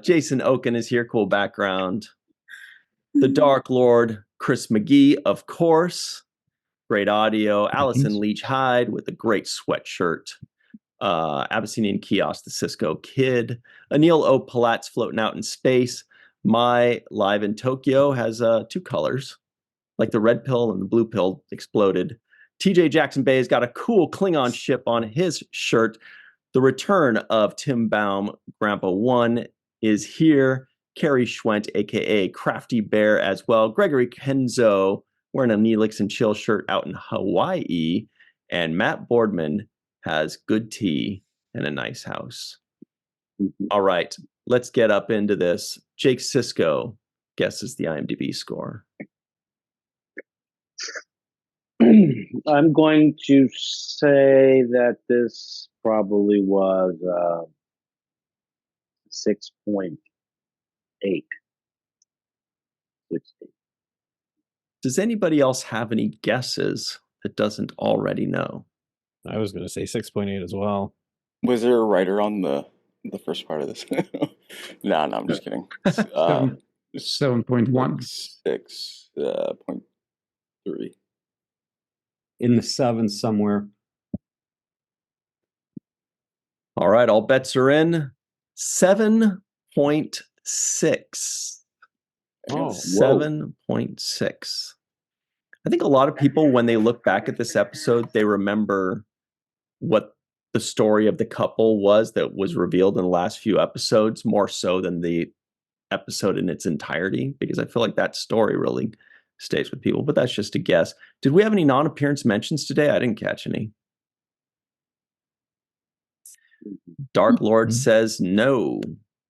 Jason Okun is here. Cool background. The Dark Lord, Chris McGee, of course. Great audio. Allison Leach Hyde with a great sweatshirt. Abyssinian Kiosk, the Sisko Kid. Anil O. Palat's floating out in space. My Live in Tokyo has two colors, like the red pill and the blue pill exploded. TJ Jackson Bay has got a cool Klingon ship on his shirt. The return of Tim Baum, Grandpa One, is here. Carrie Schwent, aka Crafty Bear, as well. Gregory Kenzo wearing a Neelix and Chill shirt out in Hawaii. And Matt Boardman has good tea and a nice house. All right, let's get up into this. Jake Sisko guesses the IMDb score. I'm going to say that this probably was 6.8. 6.8. Does anybody else have any guesses that doesn't already know? I was going to say 6.8 as well. Was there a writer on the first part of this? No, I'm just kidding. 7.1. 6.3. In the sevens somewhere. All right, all bets are in. 7.6. Oh, 7.6. I think a lot of people, when they look back at this episode, they remember what the story of the couple was that was revealed in the last few episodes, more so than the episode in its entirety, because I feel like that story really stays with people. But that's just a guess. Did we have any non-appearance mentions today? I didn't catch any. Dark Lord says no,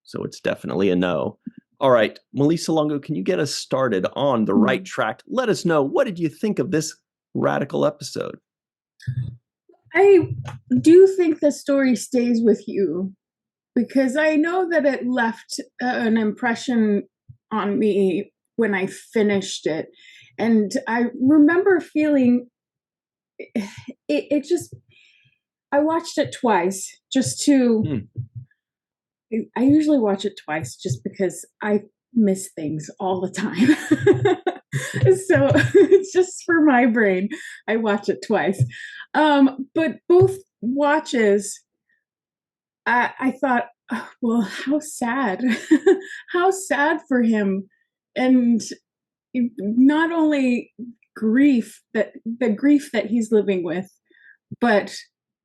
so it's definitely a no. All right, Malissa Longo, can you get us started on the right track? Let us know, what did you think of this radical episode? I do think the story stays with you because I know that it left an impression on me when I finished it. And I remember feeling it just, I watched it twice just to, I usually watch it twice just because I miss things all the time. So it's just for my brain. I watch it twice. But both watches, I thought, oh, well, how sad. How sad for him. And not only grief that he's living with, but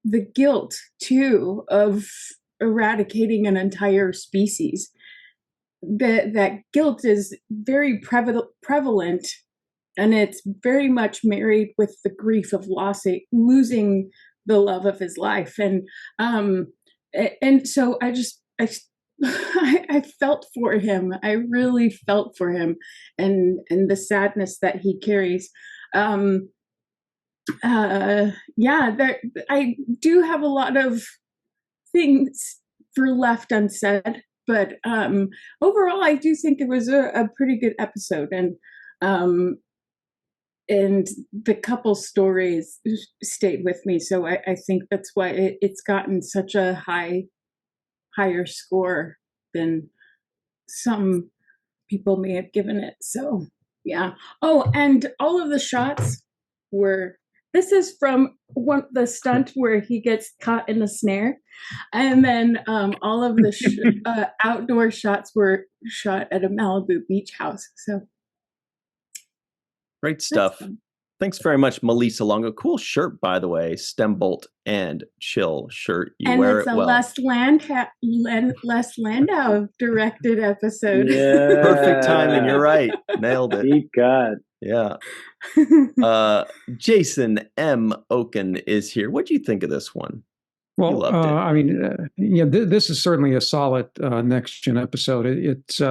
the guilt too of eradicating an entire species. That guilt is very prevalent, and it's very much married with the grief of losing the love of his life. And so I felt for him. I really felt for him, and the sadness that he carries. I do have a lot of things left unsaid, but overall, I do think it was a pretty good episode, and the couple stories stayed with me. So I think that's why it's gotten such a higher score than some people may have given it. So yeah. Oh, and all of the shots were. This is from the stunt where he gets caught in the snare, and then all of the outdoor shots were shot at a Malibu beach house. So great stuff. Thanks very much, Malissa Longo. Cool shirt, by the way. Stem bolt and chill shirt. You and wear it's it a well. Les Landau directed episode. Yeah. Perfect timing. You're right. Nailed it. Deep God. Yeah. Jason M. Okun is here. What do you think of this one? Well, loved it. I mean, this is certainly a solid Next Gen episode. It's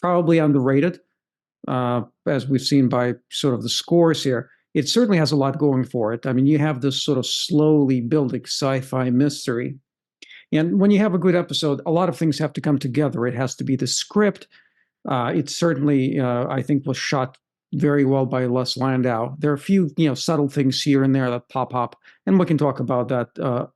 probably underrated, as we've seen by sort of the scores here. It certainly has a lot going for it. I mean, you have this sort of slowly building sci-fi mystery. And when you have a good episode, a lot of things have to come together. It has to be the script. It certainly, I think, was shot very well by Les Landau. There are a few, subtle things here and there that pop up, and we can talk about that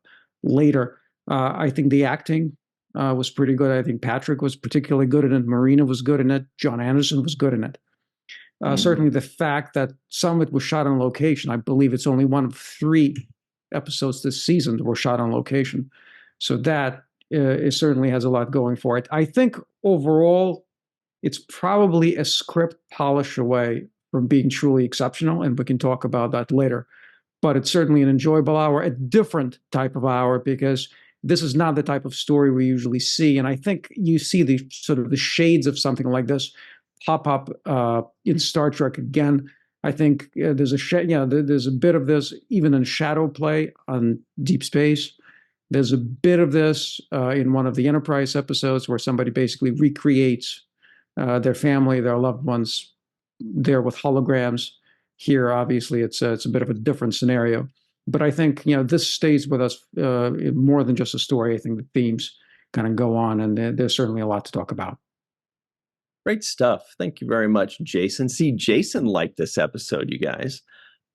later. I think the acting was pretty good. I think Patrick was particularly good in it. Marina was good in it. John Anderson was good in it. Certainly the fact that some of it was shot on location. I believe it's only one of 3 episodes this season that were shot on location. So that it certainly has a lot going for it. I think overall, it's probably a script polish away from being truly exceptional, and we can talk about that later. But it's certainly an enjoyable hour, a different type of hour, because this is not the type of story we usually see. And I think you see the sort of the shades of something like this pop up in Star Trek again. I think there's a bit of this even in Shadow Play on Deep Space. There's a bit of this in one of the Enterprise episodes where somebody basically recreates their family, their loved ones, there with holograms. Here, obviously, it's a bit of a different scenario. But I think this stays with us more than just a story. I think the themes kind of go on, and there's certainly a lot to talk about. Great stuff. Thank you very much, Jason. See, Jason liked this episode, you guys.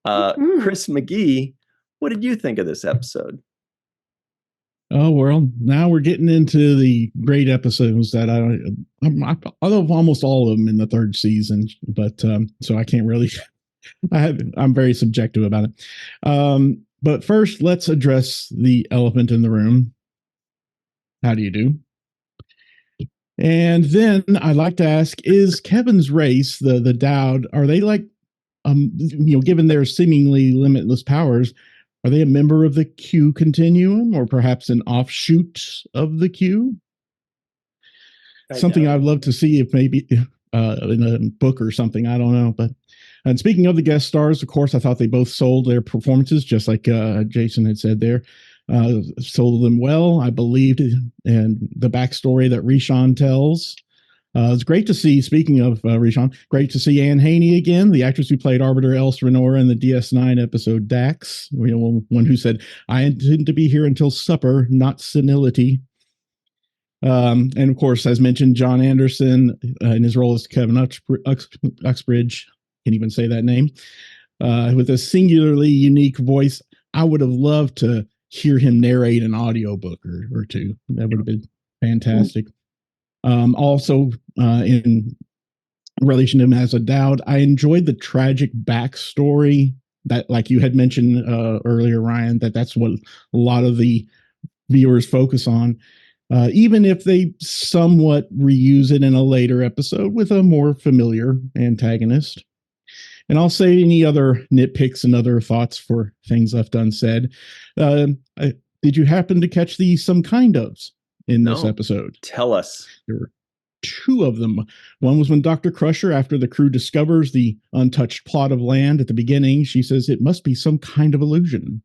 Chris McGee, what did you think of this episode? Oh, well, now we're getting into the great episodes that I love almost all of them in the 3rd season, but so I can't really, I'm very subjective about it. But first, let's address the elephant in the room. How do you do? And then I'd like to ask, is Kevin's race, the Dowd, are they like, given their seemingly limitless powers, are they a member of the Q continuum, or perhaps an offshoot of the Q? Something I'd love to see if maybe in a book or something. I don't know. And speaking of the guest stars, of course, I thought they both sold their performances, just like Jason had said there. Sold them well, I believed, and the backstory that Rishon tells. It's great to see, speaking of Rishon, great to see Anne Haney again, the actress who played Arbiter Else Renora in the DS9 episode Dax, one who said, "I intend to be here until supper, not senility." And of course, as mentioned, John Anderson in his role as Kevin Uxbridge, can't even say that name, with a singularly unique voice. I would have loved to hear him narrate an audiobook or two. That would have been fantastic. Also, in relation to him as a Dowd, I enjoyed the tragic backstory that, like you had mentioned earlier, Ryan, that's what a lot of the viewers focus on, even if they somewhat reuse it in a later episode with a more familiar antagonist. And I'll say any other nitpicks and other thoughts for things left unsaid. Did you happen to catch the some kind ofs in this episode? Tell us. There were two of them. One was when Dr. Crusher, after the crew discovers the untouched plot of land at the beginning, she says it must be some kind of illusion.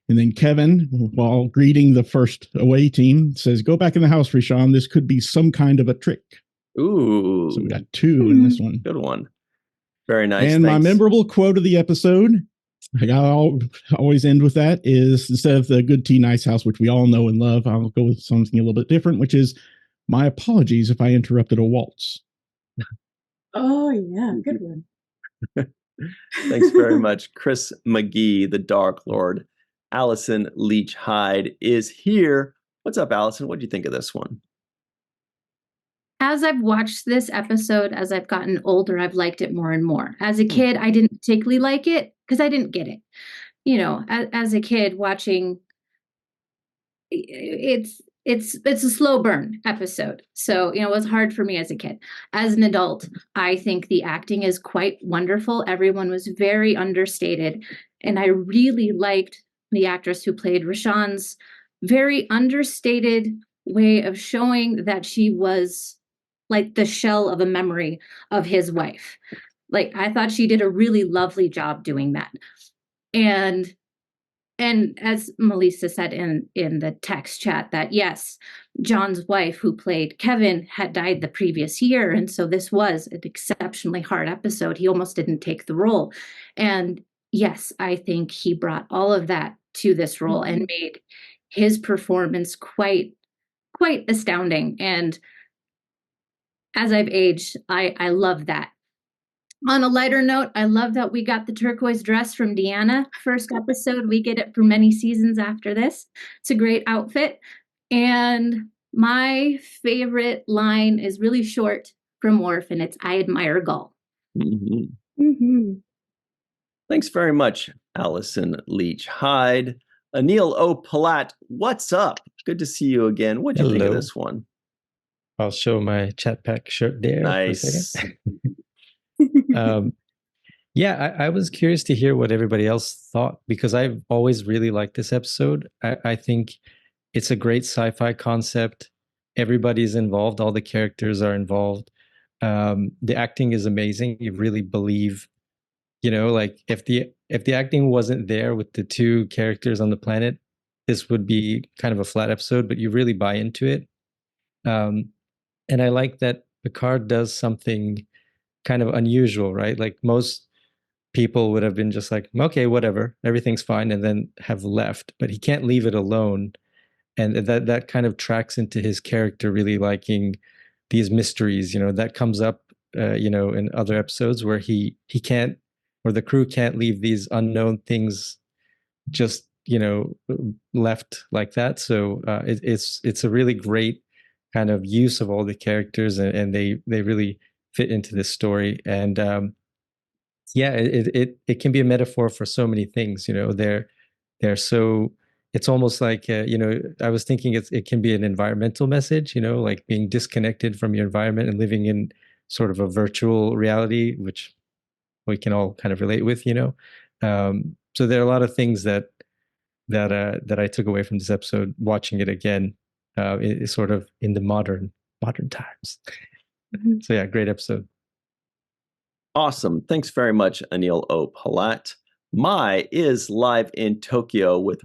And then Kevin, while greeting the first away team, says, "Go back in the house, Rishon. This could be some kind of a trick." Ooh. So we got two in this one. Good one. Very nice. And Thanks. my memorable quote of the episode, I always end with that, is instead of the good tea, nice house, which we all know and love, I'll go with something a little bit different, which is, "My apologies if I interrupted a waltz." Oh, yeah. Good one. Thanks very much. Chris McGee, the Dark Lord. Allison Leach Hyde is here. What's up, Allison? What do you think of this one? As I've watched this episode, as I've gotten older, I've liked it more and more. As a kid, I didn't particularly like it because I didn't get it. You know, as a kid watching, it's a slow burn episode. So, you know, it was hard for me as a kid. As an adult, I think the acting is quite wonderful. Everyone was very understated. And I really liked the actress who played Rishon's very understated way of showing that she was like the shell of a memory of his wife. Like, I thought she did a really lovely job doing that. And as Malissa said in the text chat, that yes, John's wife, who played Kevin, had died the previous year. And so this was an exceptionally hard episode. He almost didn't take the role. And yes, I think he brought all of that to this role and made his performance quite astounding. And as I've aged, I love that. On a lighter note, I love that we got the turquoise dress from Deanna first episode. We get it for many seasons after this. It's a great outfit. And my favorite line is really short from Worf, and it's, "I admire Gull." Thanks very much, Allison Leach Hyde. Anil O. Palat, what's up? Good to see you again. What do you think of Hello. this one? I'll show my chat pack shirt there for a Nice. second. Yeah, I was curious to hear what everybody else thought, because I've always really liked this episode. I think it's a great sci-fi concept. Everybody's involved. All the characters are involved. The acting is amazing. You really believe, you know, like if the acting wasn't there with the two characters on the planet, this would be kind of a flat episode, but you really buy into it. And I like that Picard does something kind of unusual, right? Like most people would have been just like, okay, whatever, everything's fine, and then have left. But he can't leave it alone. And that kind of tracks into his character really liking these mysteries, you know, that comes up, you know, in other episodes where he can't, or the crew can't leave these unknown things just, you know, left like that. So it's a really great kind of use of all the characters, and they really fit into this story. And yeah, it can be a metaphor for so many things. You know, they're so, it's almost like you know, I was thinking it can be an environmental message. You know, like being disconnected from your environment and living in sort of a virtual reality, which we can all kind of relate with. You know, so there are a lot of things that I took away from this episode watching it again. Is sort of in the modern times. So yeah, great episode. Awesome. Thanks very much, Anil O. Palat. Mai is live in Tokyo with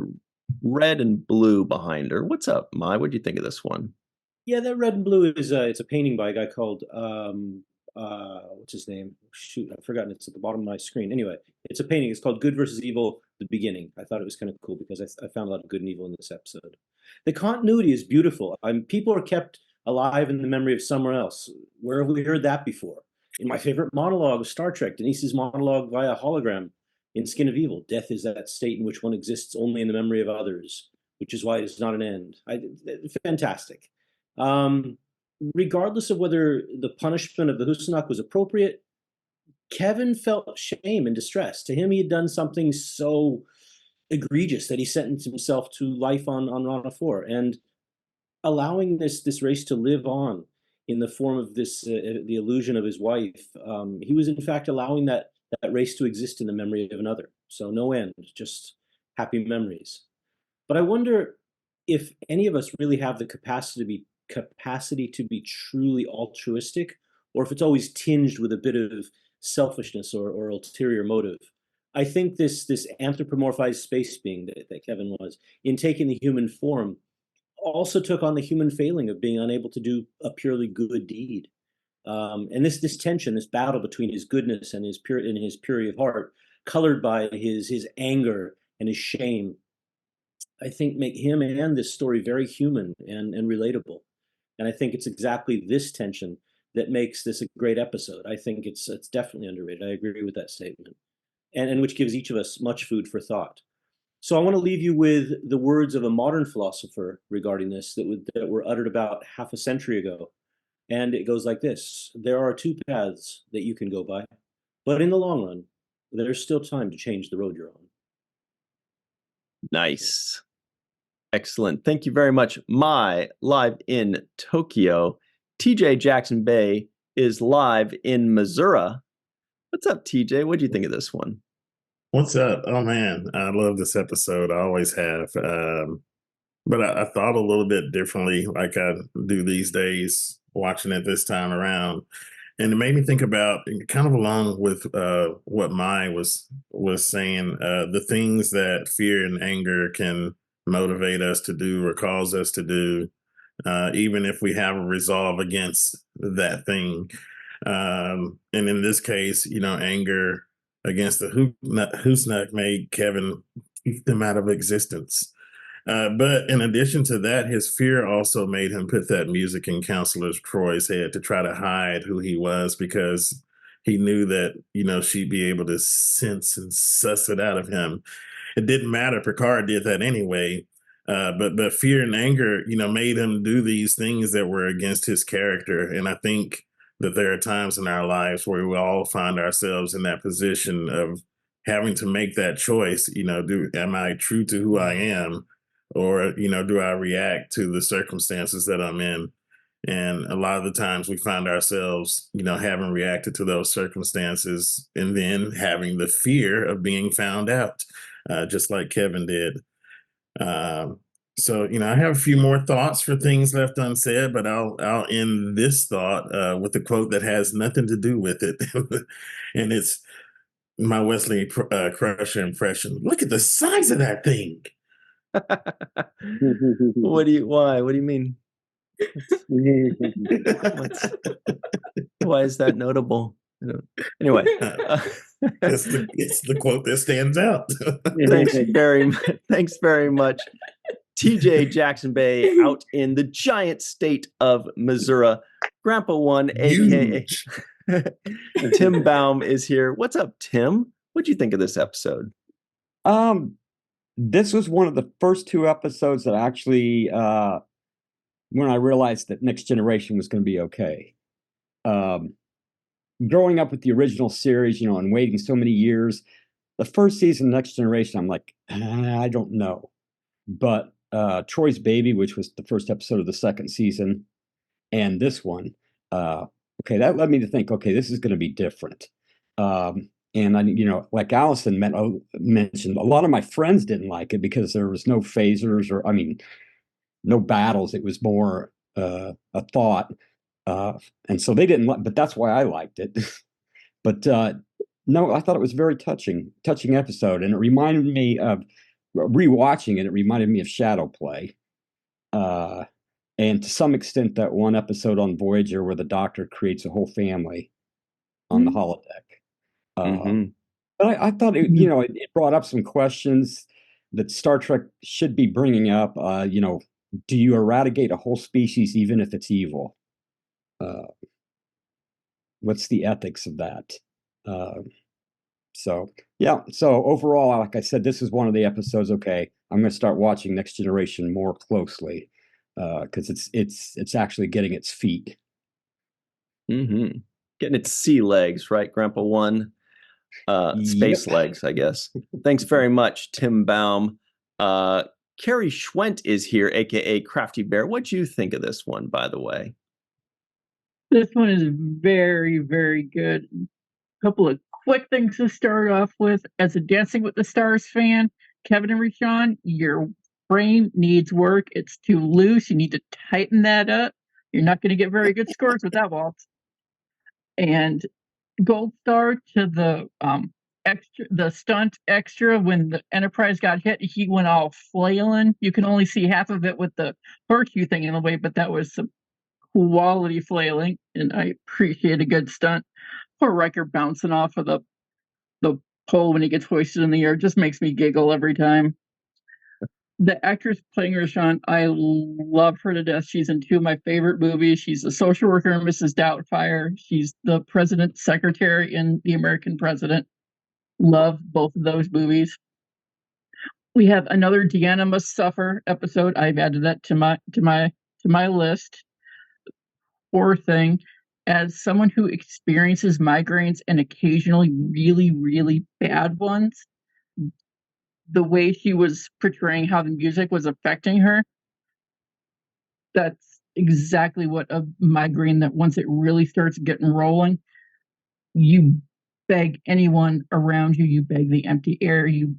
red and blue behind her. What's up, Mai? What do you think of this one? Yeah, that red and blue is it's a painting by a guy called what's his name? Shoot, I've forgotten. It's at the bottom of my screen. Anyway, it's a painting. It's called Good versus Evil, the Beginning. I thought it was kind of cool because I found a lot of good and evil in this episode. The continuity is beautiful. People are kept alive in the memory of somewhere else. Where have we heard that before? In my favorite monologue of Star Trek, Denise's monologue via hologram in Skin of Evil. Death is that state in which one exists only in the memory of others, which is why it is not an end. Fantastic. Regardless of whether the punishment of the Husanak was appropriate, Kevin felt shame and distress. To him, he had done something so egregious that he sentenced himself to life on Rana 4. And allowing this race to live on in the form of this the illusion of his wife, he was in fact allowing that that race to exist in the memory of another. So no end, just happy memories. But I wonder if any of us really have the capacity to be truly altruistic, or if it's always tinged with a bit of selfishness or ulterior motive. I think this anthropomorphized space being that Kevin was, in taking the human form, also took on the human failing of being unable to do a purely good deed. And this tension, this battle between his goodness and his purity of heart, colored by his anger and his shame, I think make him and this story very human and relatable. And I think it's exactly this tension that makes this a great episode. I think it's definitely underrated. I agree with that statement, and which gives each of us much food for thought. So I want to leave you with the words of a modern philosopher regarding this that were uttered about half a century ago. And it goes like this: there are two paths that you can go by, but in the long run, there's still time to change the road you're on. Nice. Excellent. Thank you very much. Live in Tokyo. TJ Jackson Bay is live in Missouri. What's up, TJ? What do you think of this one? What's up? Oh man, I love this episode. I always have. But I thought a little bit differently, like I do these days, watching it this time around. And it made me think about, kind of along with what Mai was saying, the things that fear and anger can motivate us to do or cause us to do, even if we have a resolve against that thing. And in this case, anger against the Husnak made Kevin keep them out of existence. But in addition to that, his fear also made him put that music in Counselor Troi's head to try to hide who he was, because he knew that, she'd be able to sense and suss it out of him. It didn't matter. Picard did that anyway. But fear and anger, made him do these things that were against his character. And I think that there are times in our lives where we all find ourselves in that position of having to make that choice. Am I true to who I am? Or, do I react to the circumstances that I'm in? And a lot of the times we find ourselves, having reacted to those circumstances and then having the fear of being found out, just like Kevin did. So, I have a few more thoughts for things left unsaid, but I'll end this thought with a quote that has nothing to do with it. And it's my Wesley Crusher impression. Look at the size of that thing. Why? What do you mean? Why is that notable? Anyway, it's the quote that stands out. Thanks very much, TJ Jackson Bay, out in the giant state of Missouri. Grandpa One, aka Tim Baum, is here. What's up, Tim? What'd you think of this episode? This was one of the first two episodes that actually, when I realized that Next Generation was going to be okay. Growing up with the original series, and waiting so many years, the first season of Next Generation, I'm like, I don't know. But Troy's Baby, which was the first episode of the second season, and this one, that led me to think, okay, this is going to be different. And I, like Allison mentioned, a lot of my friends didn't like it because there was no phasers no battles. It was more a thought. And so they didn't like, but that's why I liked it. But no, I thought it was a very touching episode. And it reminded me of rewatching it. It reminded me of Shadow Play. And to some extent, that one episode on Voyager where the Doctor creates a whole family on the holodeck. But I thought it brought up some questions that Star Trek should be bringing up. Do you eradicate a whole species even if it's evil? What's the ethics of that? So overall, like I said, this is one of the episodes. Okay, I'm going to start watching Next Generation more closely because it's actually getting its feet. Getting its sea legs, right, Grandpa One? Space legs, I guess. Thanks very much, Tim Baum. Carrie Schwent is here, aka Crafty Bear. What'd you think of this one, by the way? This one is very, very good. couple of quick things to start off with. As a Dancing with the Stars fan, Kevin and Rashawn, your frame needs work. It's too loose. You need to tighten that up. You're not going to get very good scores with that waltz. And gold star to the stunt extra when the Enterprise got hit. He went all flailing. You can only see half of it with the horseshoe thing in the way, but that was some quality flailing, and I appreciate a good stunt. Poor Riker bouncing off of the pole when he gets hoisted in the air just makes me giggle every time. The actress playing Rashawn, I love her to death. She's in two of my favorite movies. She's the social worker in Mrs. Doubtfire. She's the president's secretary in The American President. Love both of those movies. We have another Deanna Must Suffer episode. I've added that to my list. Poor thing. As someone who experiences migraines and occasionally really, really bad ones, the way she was portraying how the music was affecting her, that's exactly what a migraine, that once it really starts getting rolling, you beg anyone around you, you beg the empty air, you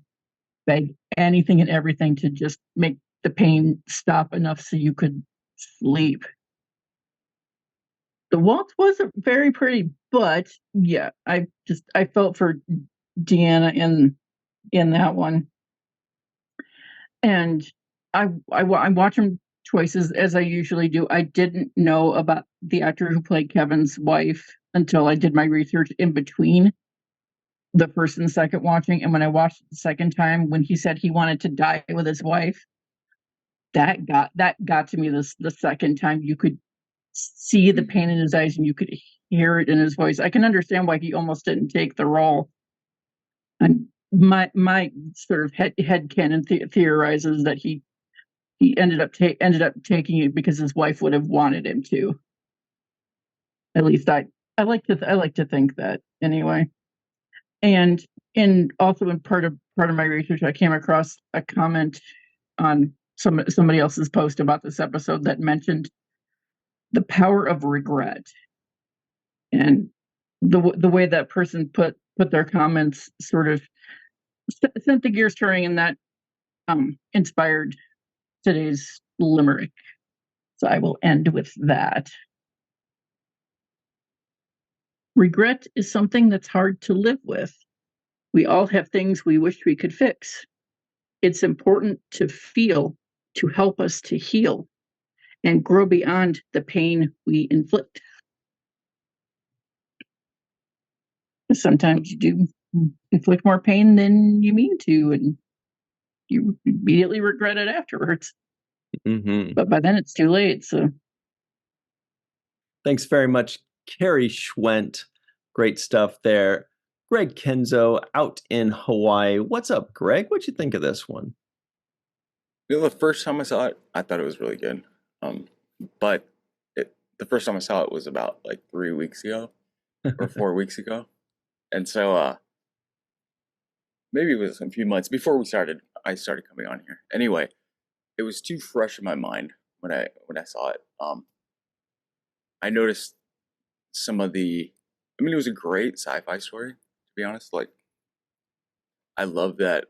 beg anything and everything to just make the pain stop enough so you could sleep. The waltz wasn't very pretty, but yeah, I felt for Deanna in that one. And I'm watching choices as I usually do. I didn't know about the actor who played Kevin's wife until I did my research in between the first and second watching. And when I watched it the second time, when he said he wanted to die with his wife, that got to me the second time. You could see the pain in his eyes and you could hear it in his voice. I can understand why he almost didn't take the role. And my sort of headcanon theorizes that he ended up taking it because his wife would have wanted him to. At least I like to think that anyway. And also in part of my research, I came across a comment on somebody else's post about this episode that mentioned the power of regret, and the way that person put their comments sort of sent the gears turning, and that inspired today's limerick. So I will end with that. Regret is something that's hard to live with. We all have things we wish we could fix. It's important to feel to help us to heal and grow beyond the pain we inflict. Sometimes you do inflict more pain than you mean to, and you immediately regret it afterwards. Mm-hmm. But by then it's too late. So thanks very much, Carrie Schwent. Great stuff there. Greg Kenzo out in Hawaii. What's up, Greg? What'd you think of this one? You know, the first time I saw it, I thought it was really good. But the first time I saw it was about like 3 weeks ago or 4 weeks ago. And so maybe it was a few months before I started coming on here. Anyway, it was too fresh in my mind when I saw it. I noticed some of it was a great sci-fi story, to be honest. Like, I love that.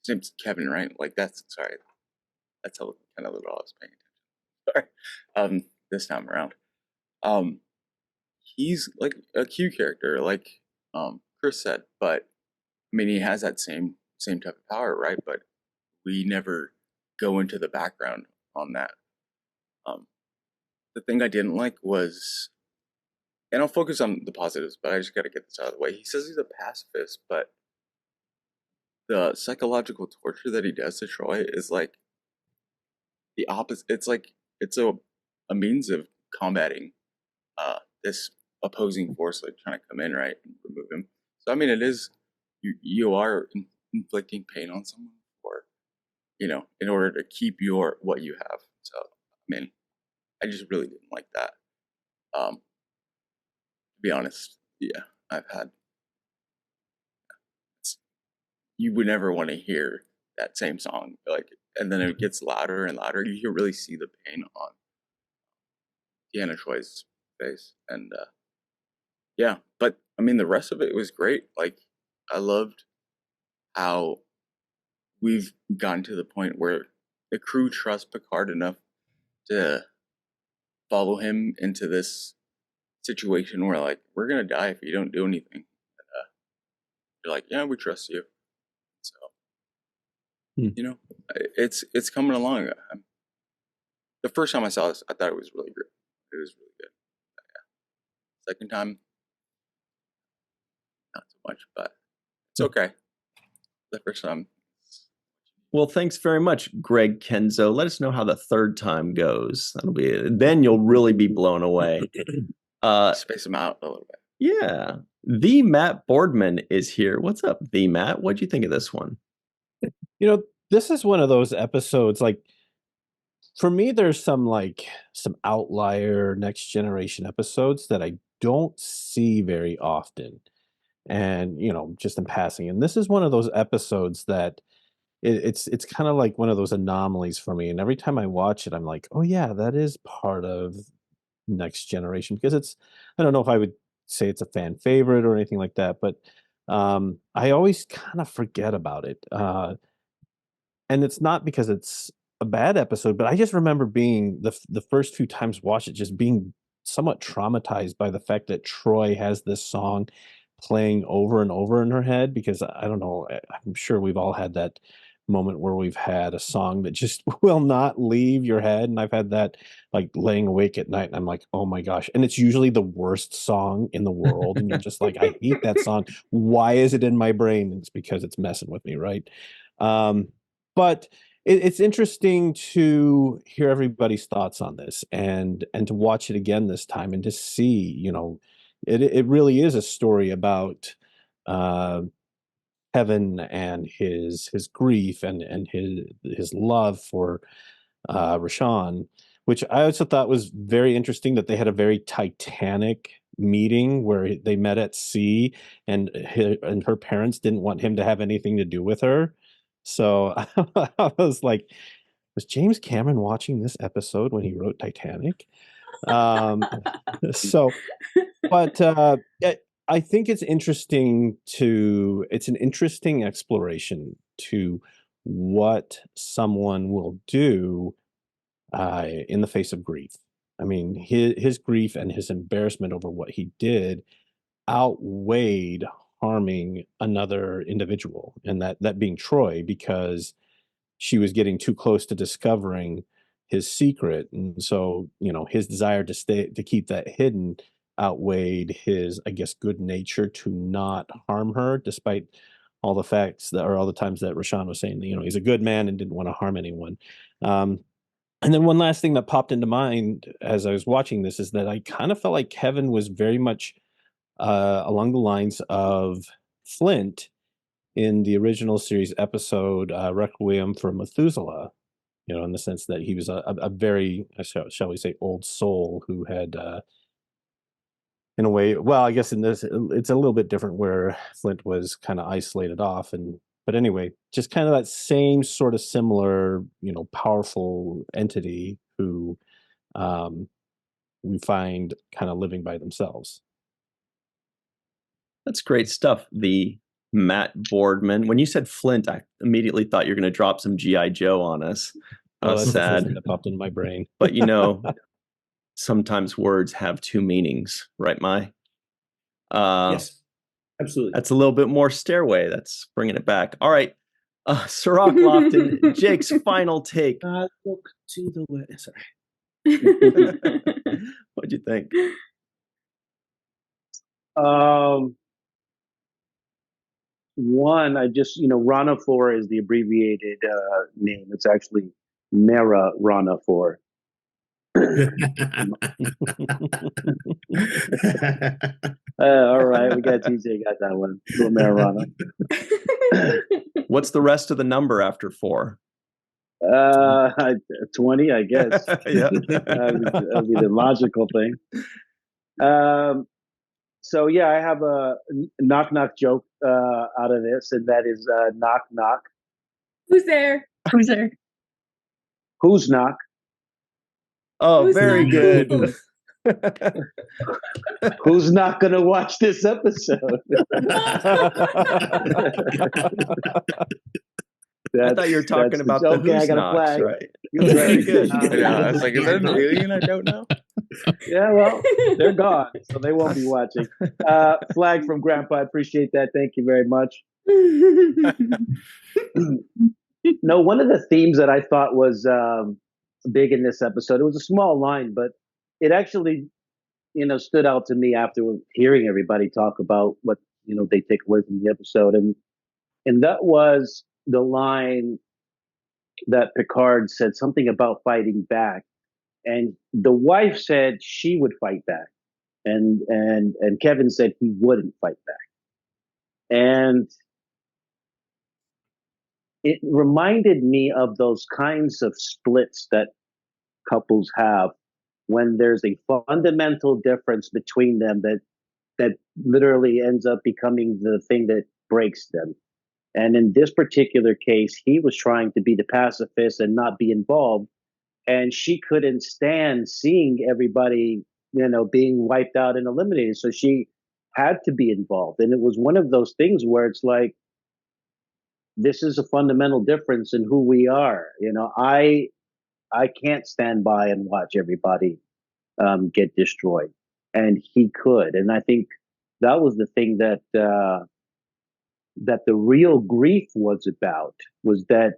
It's Kevin, right? Like, that's how kind of little I was paying attention. Sorry. This time around. He's like a cute character, like Chris said, but I mean, he has that same type of power, right? But we never go into the background on that. The thing I didn't like was, and I'll focus on the positives, but I just got to get this out of the way. He says he's a pacifist, but the psychological torture that he does to Troi is like the opposite. It's like it's a means of combating this opposing force, like trying to come in, right, and remove him. So I mean, it is you are inflicting pain on someone for, in order to keep what you have. So I mean, I just really didn't like that. To be honest, yeah, you would never want to hear that same song, like, and then it gets louder and louder. You can really see the pain on Deanna Troi's face, and Yeah, but I mean, the rest of it was great. Like, I loved how we've gotten to the point where the crew trusts Picard enough to follow him into this situation where, like, we're gonna die if you don't do anything. And, you're like, yeah, we trust you. So, you know, it's coming along. The first time I saw this, I thought it was really good. It was really good. Yeah. Second time, not so much, but it's okay. The first time. Well, thanks very much, Greg Kenzo. Let us know how the third time goes. Then you'll really be blown away. Space them out a little bit. Yeah. The Matt Boardman is here. What's up, the Matt? What'd you think of this one? You know, this is one of those episodes, like, for me, there's some outlier Next Generation episodes that I don't see very often. And, just in passing. And this is one of those episodes that it's kind of like one of those anomalies for me. And every time I watch it, I'm like, oh yeah, that is part of Next Generation, because I don't know if I would say it's a fan favorite or anything like that, but I always kind of forget about it. And it's not because it's a bad episode, but I just remember being the first few times watched it, just being somewhat traumatized by the fact that Troi has this song playing over and over in her head, because I don't know, I'm sure we've all had that moment where we've had a song that just will not leave your head. And I've had that, like, laying awake at night and I'm like, oh my gosh. And it's usually the worst song in the world. And you're just like, I hate that song. Why is it in my brain? And it's because it's messing with me, right? But it's interesting to hear everybody's thoughts on this and to watch it again this time and to see, it really is a story about Kevin and his grief and his love for Rashawn, which I also thought was very interesting, that they had a very Titanic meeting where they met at sea, and her parents didn't want him to have anything to do with her. So I was like, was James Cameron watching this episode when he wrote Titanic? So, but I think it's an interesting exploration to what someone will do in the face of grief. I mean, his grief and his embarrassment over what he did outweighed harming another individual, and that being Troi, because she was getting too close to discovering his secret. And so, his desire to keep that hidden outweighed his, I guess, good nature to not harm her, despite all the times that Rashawn was saying, he's a good man and didn't want to harm anyone. And then one last thing that popped into mind as I was watching this is that I kind of felt like Kevin was very much along the lines of Flint in the original series episode Requiem for Methuselah, in the sense that he was a very, shall we say, old soul who had, in a way, well, I guess in this, it's a little bit different where Flint was kind of isolated off. But anyway, just kind of that same sort of similar, powerful entity who we find kind of living by themselves. That's great stuff. The Matt Boardman. When you said Flint, I immediately thought you're going to drop some G.I. Joe on us. That's sad. the first thing that popped into my brain. But sometimes words have two meanings, right, Mai? Yes, absolutely. That's a little bit more Stairway. That's bringing it back. All right. Cirroc Lofton, Jake's final take. Look to the west. Sorry. What'd you think? One, I just, Rana 4 is the abbreviated name. It's actually Mera Rana 4. All right, we got TJ got that one. Little Mera Rana. What's the rest of the number after 4? 20, I guess. Yeah. That'd be the logical thing. So yeah, I have a knock joke out of this, and that is knock knock. Who's there? Who's there? Who's knock? Oh, Who's very knock? good. Who's not going to watch this episode? I thought you were talking about the okay, I Who's got a Knocks, flag. right? Very good. I was like, is that an alien I don't know? Yeah, well, they're gone, so they won't be watching. Flag from Grandpa. I appreciate that. Thank you very much. No, one of the themes that I thought was big in this episode, it was a small line, but it actually, stood out to me after hearing everybody talk about what, they take away from the episode. And that was the line that Picard said something about fighting back. And the wife said she would fight back. And Kevin said he wouldn't fight back. And it reminded me of those kinds of splits that couples have when there's a fundamental difference between them that literally ends up becoming the thing that breaks them. And in this particular case, he was trying to be the pacifist and not be involved. And she couldn't stand seeing everybody, being wiped out and eliminated. So she had to be involved. And it was one of those things where it's like, this is a fundamental difference in who we are. I can't stand by and watch everybody get destroyed. And he could. And I think that was the thing that the real grief was about, was that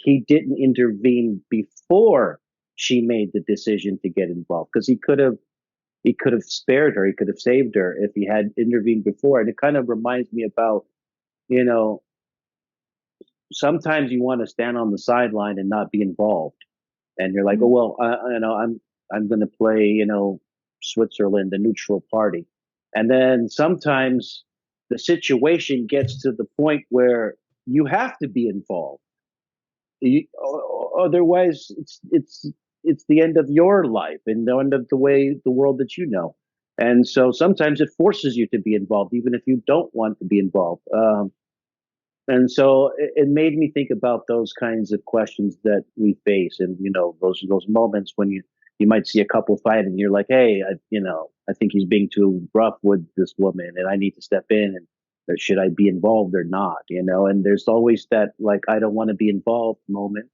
he didn't intervene before she made the decision to get involved, because he could have spared her, he could have saved her if he had intervened before. And it kind of reminds me about, sometimes you want to stand on the sideline and not be involved, and you're like, oh well, I'm going to play, Switzerland, the neutral party, and then sometimes the situation gets to the point where you have to be involved. Otherwise, it's the end of your life and the end of the world that you know. And so sometimes it forces you to be involved, even if you don't want to be involved. And so it made me think about those kinds of questions that we face, and those moments when you might see a couple fight and you're like, hey, I think he's being too rough with this woman, and I need to step in, and or should I be involved or not? And there's always that, like, I don't want to be involved moment.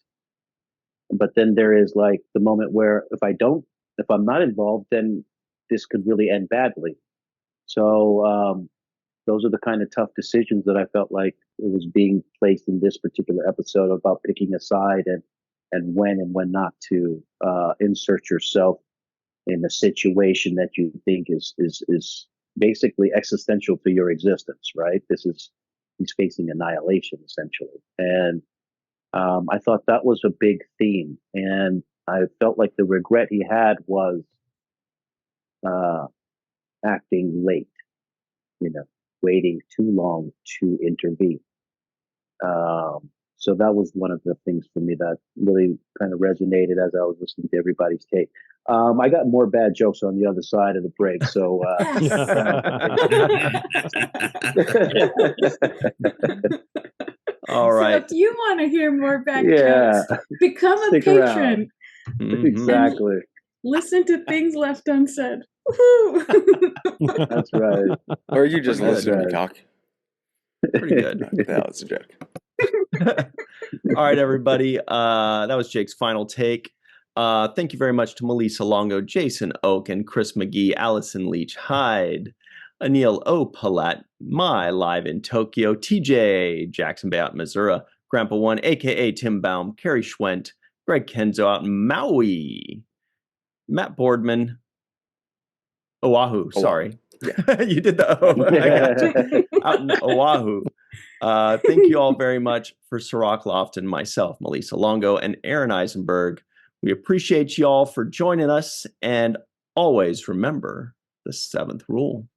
But then there is like the moment where if I'm not involved, then this could really end badly. So those are the kind of tough decisions that I felt like it was being placed in this particular episode about picking a side and when not to insert yourself in a situation that you think is basically existential to your existence, right? He's facing annihilation essentially. And I thought that was a big theme, and I felt like the regret he had was acting late, waiting too long to intervene. So that was one of the things for me that really kind of resonated as I was listening to everybody's take. I got more bad jokes on the other side of the break, so all right. So if you want to hear more bad jokes, become a patron. Exactly. Listen to Things Left Unsaid. Woo-hoo. That's right. Or you just listen to me talk. Pretty good. That was a joke. All right, everybody. That was Jake's final take. Thank you very much to Malissa Longo, Jason Okun, Chris McGee, Allison Leach Hyde, Anil O. Palat, My Live in Tokyo, TJ, Jackson Bay out in Missouri, Grandpa One, aka Tim Baum, Carrie Schwent, Greg Kenzo out in Maui, Matt Boardman, Oahu, sorry. Yeah. You did the O. I got you. Out in Oahu. Thank you all very much for Cirroc Lofton, myself, Malissa Longo, and Aaron Eisenberg. We appreciate you all for joining us, and always remember the 7th rule.